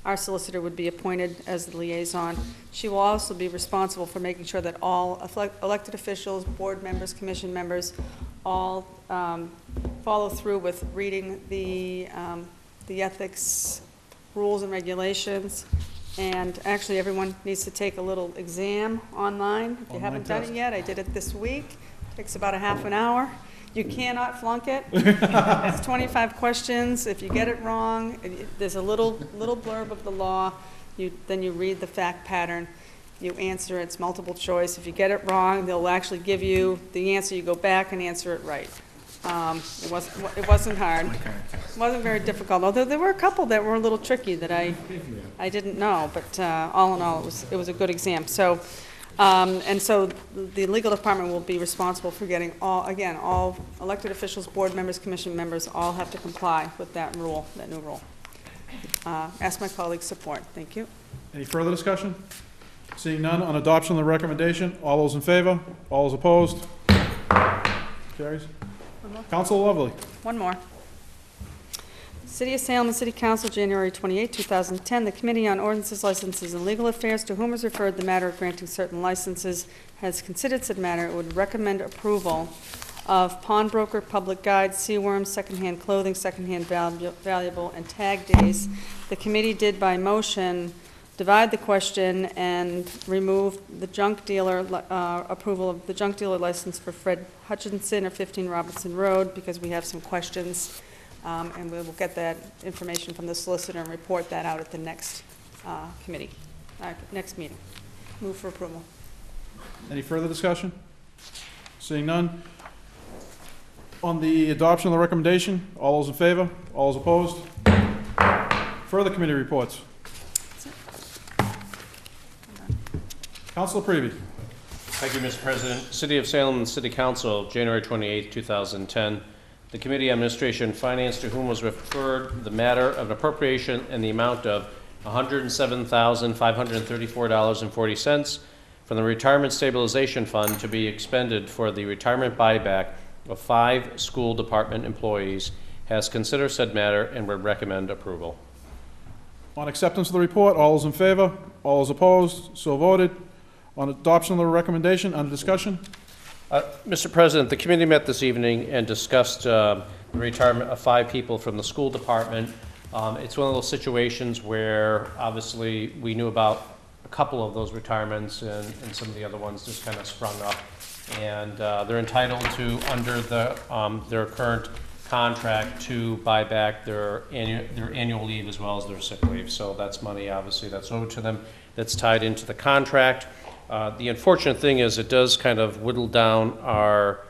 our solicitor would be appointed as the liaison. She will also be responsible for making sure that all elected officials, board members, commission members, all follow through with reading the ethics rules and regulations. And actually, everyone needs to take a little exam online. If you haven't done it yet, I did it this week. It takes about a half an hour. You cannot flunk it. It's 25 questions. If you get it wrong, there's a little blurb of the law. Then you read the fact pattern. You answer it. It's multiple choice. If you get it wrong, they'll actually give you the answer. You go back and answer it right. It wasn't hard. It wasn't very difficult, although there were a couple that were a little tricky that I didn't know, but all in all, it was a good exam. So, and so the legal department will be responsible for getting all elected officials, board members, commission members, all have to comply with that rule, that new rule. Ask my colleagues' support. Thank you. Any further discussion? Seeing none, on adoption of the recommendation, all those in favor? All those opposed? Carries. Councilor Lovely. One more. City of Salem and City Council, January 28, 2010. The Committee on Ordinances, Licenses, and Legal Affairs, to whom is referred the matter of granting certain licenses, has considered said matter. It would recommend approval of pawnbroker, public guide, seaworm, secondhand clothing, secondhand valuable, and tag days. The committee did by motion divide the question and remove the junk dealer, approval of the junk dealer license for Fred Hutchinson of 15 Robinson Road, because we have some questions, and we will get that information from the solicitor and report that out at the next next meeting. Move for approval. Any further discussion? Seeing none. On the adoption of the recommendation, all those in favor? All those opposed? Further committee reports. Councilor Prevey. Thank you, Mr. President. City of Salem and City Council, January 28, 2010. The Committee on Administration and Finance, to whom was referred the matter of appropriation in the amount of $107,534.40 from the Retirement Stabilization Fund to be expended for the retirement buyback of 5 school department employees, has considered said matter and would recommend approval. On acceptance of the report, all those in favor? All those opposed? So voted. On adoption of the recommendation, under discussion? Mr. President, the committee met this evening and discussed the retirement of 5 people from the school department. It's one of those situations where obviously we knew about a couple of those retirements and some of the other ones just kind of sprung up. And they're entitled to, under their current contract, to buy back their annual leave as well as their sick leave. So that's money, obviously, that's owed to them, that's tied into the contract. The unfortunate thing is it does kind of whittle down our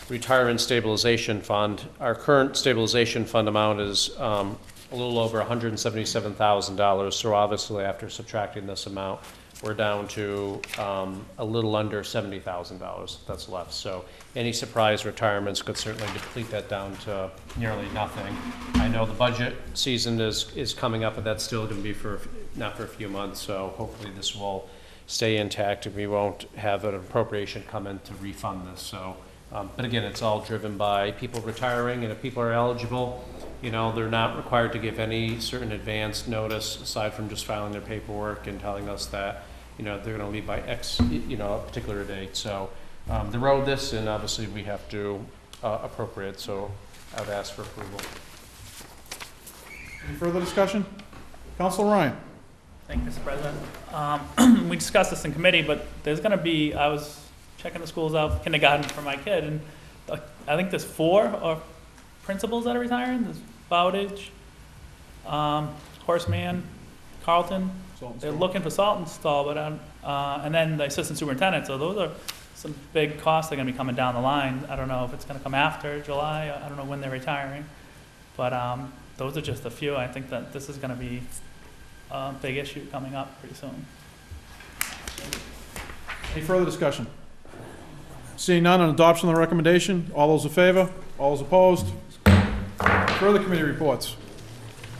retirement stabilization fund. Our current stabilization fund amount is a little over $177,000. So obviously, after subtracting this amount, we're down to a little under $70,000 that's left. So any surprise retirements could certainly deplete that down to nearly nothing. I know the budget season is coming up, but that's still going to be not for a few months. So hopefully this will stay intact and we won't have an appropriation come in to refund this. So, but again, it's all driven by people retiring, and if people are eligible, you know, they're not required to give any certain advance notice aside from just filing their paperwork and telling us that, they're gonna leave by X, a particular date. So, they wrote this, and obviously we have to appropriate, so I've asked for approval. Any further discussion? Councilor Ryan? Thank you, Mr. President. We discussed this in committee, but there's going to be, I was checking the schools out, kindergarten for my kid, and I think there's 4 principals that are retiring. There's Bowditch, Horseman, Carlton. They're looking for salt install, but and then the assistant superintendent. So those are some big costs that are going to be coming down the line. I don't know if it's going to come after July. I don't know when they're retiring, but those are just a few. I think that this is going to be a big issue coming up pretty soon. Any further discussion? Seeing none on adoption of the recommendation, all those in favor? All those opposed? Further committee reports.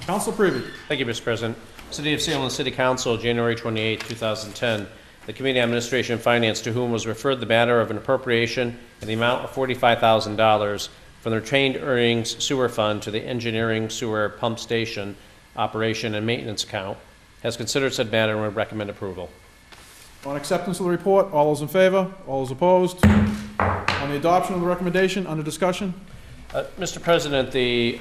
Council Prevey. Thank you, Mr. President. City of Salem City Council, January 28, 2010. The Committee on Administration and Finance, to whom was referred the matter of an appropriation in the amount of $45,000 from the retained earnings sewer fund to the engineering sewer pump station operation and maintenance account, has considered said matter and would recommend approval. On acceptance of the report, all those in favor? All those opposed? On the adoption of the recommendation, under discussion? Mr. President, the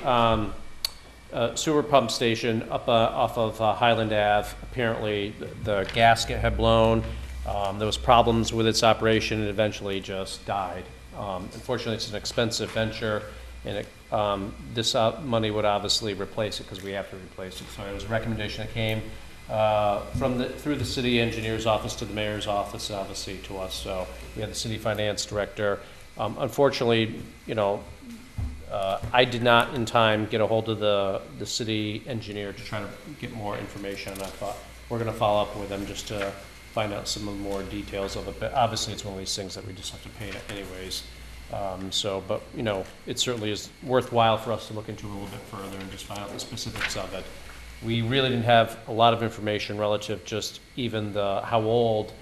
sewer pump station up off of Highland Ave, apparently the gasket had blown. There was problems with its operation and eventually just died. Unfortunately, it's an expensive venture, and this money would obviously replace it because we have to replace it. So it was a recommendation that came through the city engineer's office to the mayor's office, obviously to us. So we had the city finance director. Unfortunately, I did not in time get a hold of the city engineer to try to get more information. And I thought we're going to follow up with them just to find out some of the more details of it. But obviously, it's one of these things that we just have to pay anyways. But it certainly is worthwhile for us to look into a little bit further and just find out the specifics of it. We really didn't have a lot of information relative just even how old,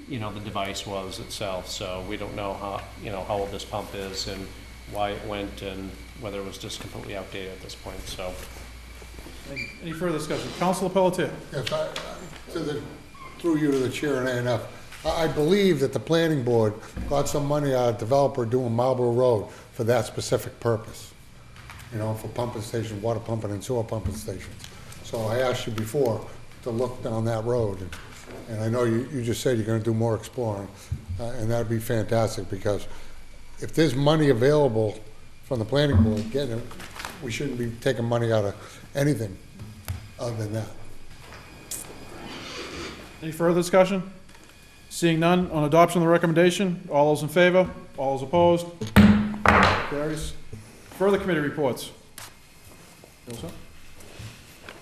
the device was itself. So we don't know how old this pump is and why it went and whether it was just completely outdated at this point. So. Any further discussion? Councilor Pelletier. Yes, through you to the chair and A&F. I believe that the planning board got some money out of a developer doing Marlboro Road for that specific purpose. For pumping stations, water pumping and sewer pumping stations. So I asked you before to look down that road. And I know you just said you're going to do more exploring. And that would be fantastic, because if there's money available from the planning board, getting it, we shouldn't be taking money out of anything other than that. Any further discussion? Seeing none, on adoption of the recommendation, all those in favor? All those opposed? Carries. Further committee reports.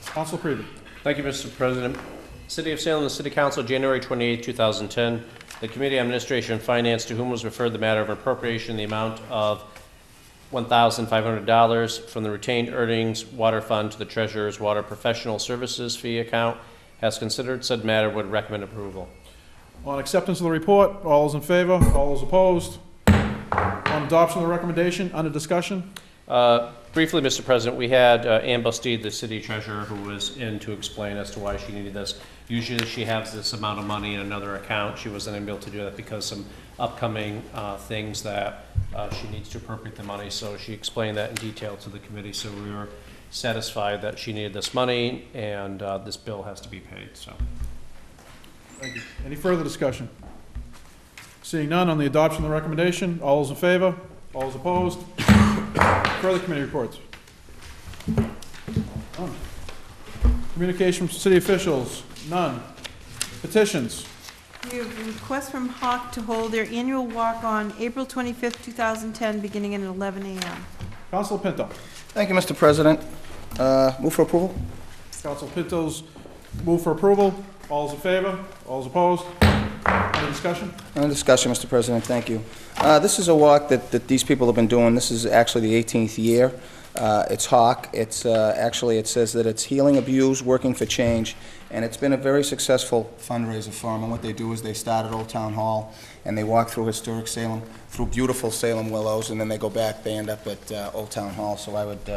Council Prevey. Thank you, Mr. President. City of Salem, the City Council, January 28, 2010. The Committee on Administration and Finance, to whom was referred the matter of appropriation in the amount of $1,500 from the retained earnings water fund to the treasurer's water professional services fee account, has considered said matter, would recommend approval. On acceptance of the report, all those in favor? All those opposed? On adoption of the recommendation, under discussion? Briefly, Mr. President, we had Ann Bustede, the city treasurer, who was in to explain as to why she needed this. Usually she has this amount of money in another account. She wasn't able to do that because some upcoming things that she needs to appropriate the money. So she explained that in detail to the committee. So we were satisfied that she needed this money, and this bill has to be paid. So. Thank you. Any further discussion? Seeing none, on the adoption of the recommendation, all those in favor? All those opposed? Further committee reports. None. Communication from city officials, none. Petitions. We have a request from Hawk to hold their annual walk on April 25th, 2010, beginning at 11 a.m. Councilor Pinto. Thank you, Mr. President. Move for approval. Councilor Pinto's move for approval. All those in favor? All those opposed? Any discussion? No discussion, Mr. President. Thank you. This is a walk that these people have been doing. This is actually the 18th year. It's Hawk. It's actually, it says that it's healing abuse, working for change, and it's been a very successful fundraiser for them. And what they do is they start at Old Town Hall, and they walk through historic Salem, through beautiful Salem Willows, and then they go back. They end up at Old Town Hall. So I would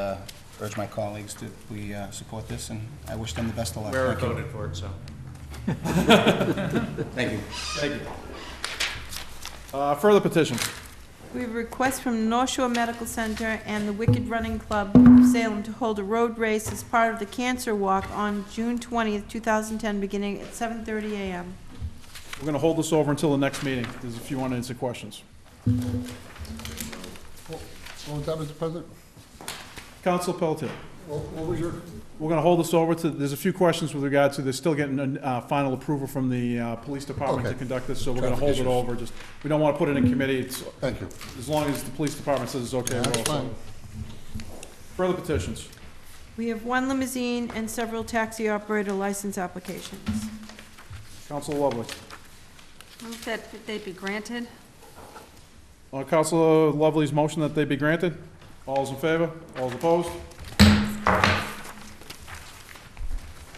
urge my colleagues that we support this, and I wish them the best of luck. We already voted for it, so. Thank you. Thank you. Further petitions. We have a request from North Shore Medical Center and the Wicked Running Club of Salem to hold a road race as part of the Cancer Walk on June 20th, 2010, beginning at 7:30 a.m. We're going to hold this over until the next meeting. There's a few unanswered questions. What was that, Mr. President? Council Pelletier. What was your? We're going to hold this over to, there's a few questions with regard to, they're still getting final approval from the police department to Okay. conduct this, so we're going to hold Traffic it issues. over. Just, we don't want to put it in committee. It's, Thank you. as long as the police department says it's okay. we're That's all fine. Further petitions. We have one limousine and several taxi operator license applications. Council Lovely. Move that they be granted. Councilor Lovely's motion that they be granted. All's in favor? All's opposed?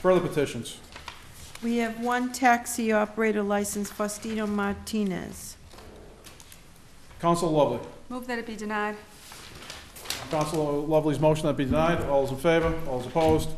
Further petitions. We have one taxi operator license, Faustino Martinez. Councilor Lovely. Move that it be denied. Councilor Lovely's motion that be denied. All's in favor? All's opposed?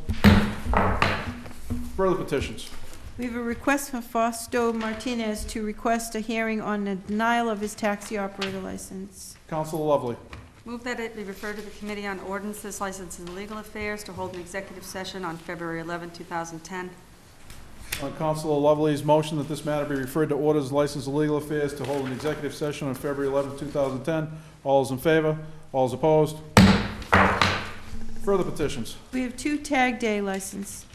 Further petitions. We have a request from Fausto Martinez to request a hearing on the denial of his taxi operator license. Councilor Lovely. Move that it be referred to the Committee on Ordinances, Licenses, and Legal Affairs to hold an executive session on February 11, 2010. On Councilor Lovely's motion that this matter be referred to Orders, License, and Legal Affairs to hold an executive session on February 11, 2010. All is in favor? All is opposed? Further petitions. We have two tag day license.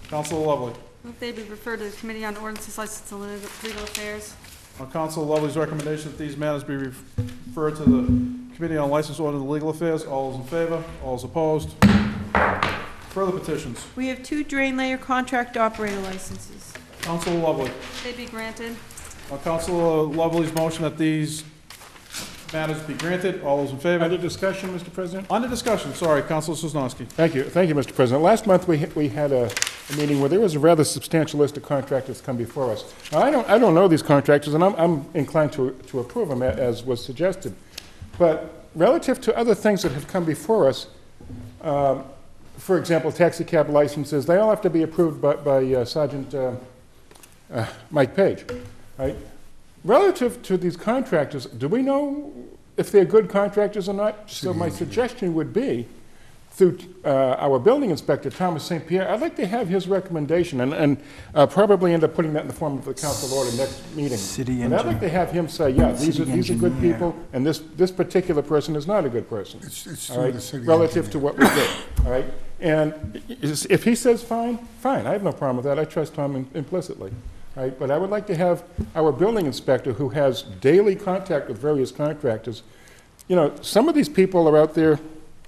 Councilor Lovely. Move they be referred to the Committee on Ordinances, Licenses, and Legal Affairs. On Councilor Lovely's recommendation that these matters be referred to the Committee on License, Orders, and Legal Affairs. All is in favor? All is opposed? Further petitions. We have two drain layer contract operator licenses. Councilor Lovely. They be granted. On Councilor Lovely's motion that these matters be granted. All those in favor? Under discussion, Mr. President? Under discussion. Sorry, Councilor Sosnowski. Thank you, Mr. President. Last month, we had a meeting where there was a rather substantial list of contractors come before us. Now, I don't know these contractors, and I'm inclined to approve them, as was suggested. But relative to other things that have come before us, for example, taxi cab licenses, they all have to be approved by Sergeant Mike Page, right? Relative to these contractors, do we know if they're good contractors or not? So my suggestion would be, through our building inspector, Thomas St. Pierre, I'd like to have his recommendation, and probably end up putting that in the form of the council order next meeting. And I'd like to have him say, yeah, these are good people, and this particular person is not a good person. It's All right, the city relative engineer. to what we did, all right? And if he says fine, fine, I have no problem with that, I trust Tom implicitly, right? But I would like to have our building inspector, who has daily contact with various contractors, you know, some of these people are out there,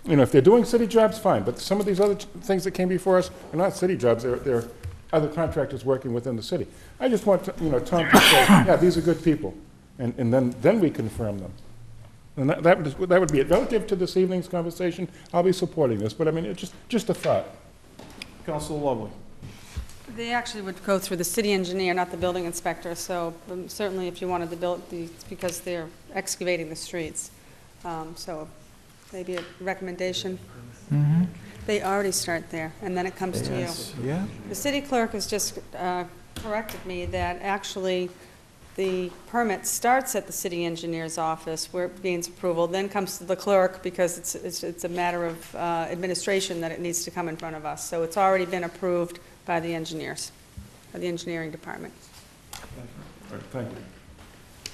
you know, if they're doing city jobs, fine, but some of these other things that came before us are not city jobs, they're other contractors working within the city. I just want, you know, Tom to say, yeah, these are good people, and then we confirm them. And that would be it. Relative to this evening's conversation, I'll be supporting this, but I mean, it's just a thought. Councilor Lovely. They actually would go through the city engineer, not the building inspector, so certainly if you wanted to build these, because they're excavating the streets. So maybe a recommendation. They already start there, and then it comes to you. Yeah. The city clerk has just corrected me that actually the permit starts at the city engineer's office where it gains approval, then comes to the clerk because it's a matter of administration that it needs to come in front of us. So it's already been approved by the engineers, by the engineering department. All right, thank you.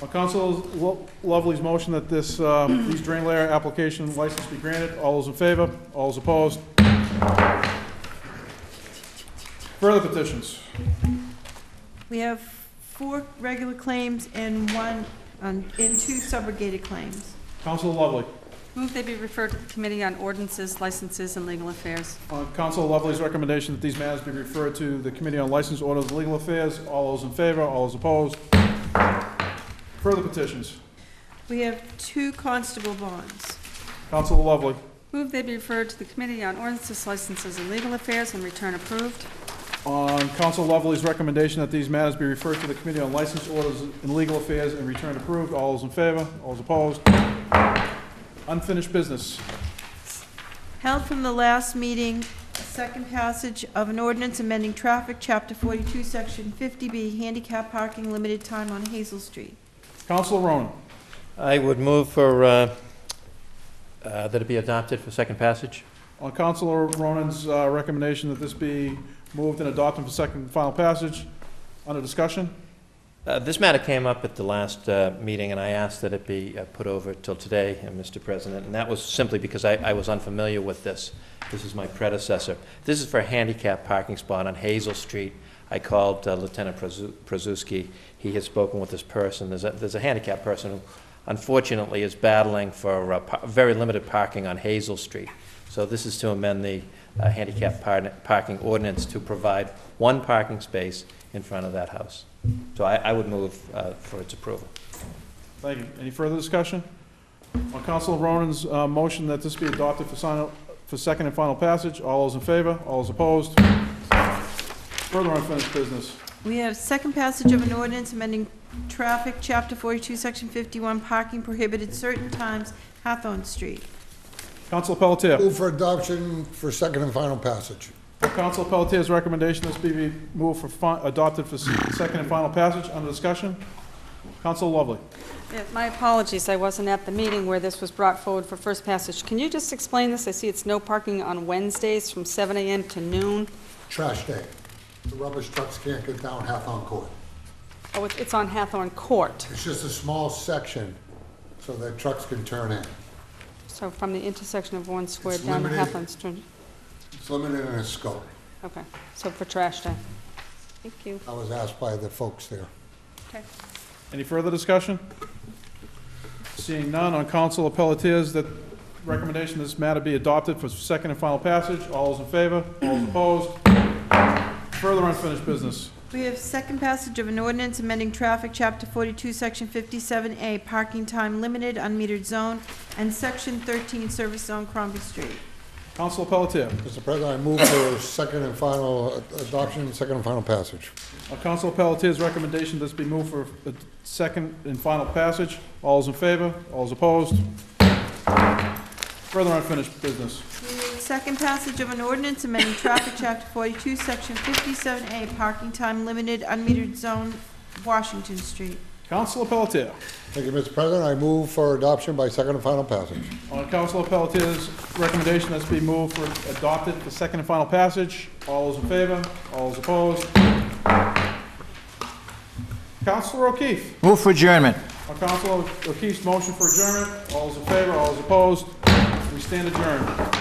On Councilor Lovely's motion that this, these drain layer application license be granted, all those in favor? All those opposed? Further petitions. We have 4 regular claims and two subrogated claims. Councilor Lovely. Move they be referred to the Committee on Ordinances, Licenses, and Legal Affairs. On Councilor Lovely's recommendation that these matters be referred to the Committee on License, Orders, and Legal Affairs, all those in favor? All those opposed? Further petitions. We have 2 constable bonds. Councilor Lovely. Move they be referred to the Committee on Ordinances, Licenses, and Legal Affairs and return approved. On Councilor Lovely's recommendation that these matters be referred to the Committee on License, Orders, and Legal Affairs and returned approved, all those in favor? All those opposed? Unfinished business. Held from the last meeting Second passage of an ordinance amending traffic, Chapter 42, Section 50B, handicap parking, limited time on Hazel Street. Councilor Ronan. I would move for, that it be adopted for second passage. On Councilor Ronan's recommendation that this be moved and adopted for second and final passage, under discussion? This matter came up at the last meeting, and I asked that it be put over till today, Mr. President, and that was simply because I was unfamiliar with this. This is my predecessor. This is for a handicap parking spot on Hazel Street. I called Lieutenant Prozewski. He has spoken with this person. There's a handicap person who unfortunately is battling for very limited parking on Hazel Street. So this is to amend the handicap parking ordinance to provide one parking space in front of that house. So I would move for its approval. Thank you. Any further discussion? On Councilor Ronan's motion that this be adopted for second and final passage, all those in favor? All those opposed? Further unfinished business. We have second passage of an ordinance amending traffic, Chapter 42, Section 51, parking prohibited certain times, Hathorn Street. Councilor Pelletier. Move for adoption for second and final passage. On Councilor Pelletier's recommendation, this be moved for adopted for second and final passage, under discussion. Councilor Lovely. Yeah, my apologies, I wasn't at the meeting where this was brought forward for first passage. Can you just explain this? I see it's no parking on Wednesdays from 7 a.m. to noon. Trash day. The rubbish trucks can't get down Hathorn Court. Oh, it's on Hathorn Court. It's just a small section so that trucks can turn in. So from the intersection of Warren Square It's down to limited. Hathorn Street. It's limited in its scope. Okay, so for trash day. Thank you. I was asked by the folks there. Okay. Any further discussion? Seeing none, on Councilor Pelletier's that recommendation this matter be adopted for second and final passage, all those in favor? All those opposed? Further unfinished business. We have second passage of an ordinance amending traffic, Chapter 42, Section 57A, parking time limited, unmetered zone, and Section 13, service zone, Crombie Street. Councilor Pelletier. Mr. President, I move for second and final adoption, second and final passage. On Councilor Pelletier's recommendation, this be moved for second and final passage. All those in favor? All those opposed? Further unfinished business. Second passage of an ordinance amending traffic, Chapter 42, Section 57A, parking time limited, unmetered zone, Washington Street. Councilor Pelletier. Thank you, Mr. President. I move for adoption by second and final passage. On Councilor Pelletier's recommendation, this be moved for adopted for second and final passage. All those in favor? All those opposed? Councilor O'Keefe. Move for adjournment. On Councilor O'Keefe's motion for adjournment, all those in favor? All those opposed? We stand adjourned.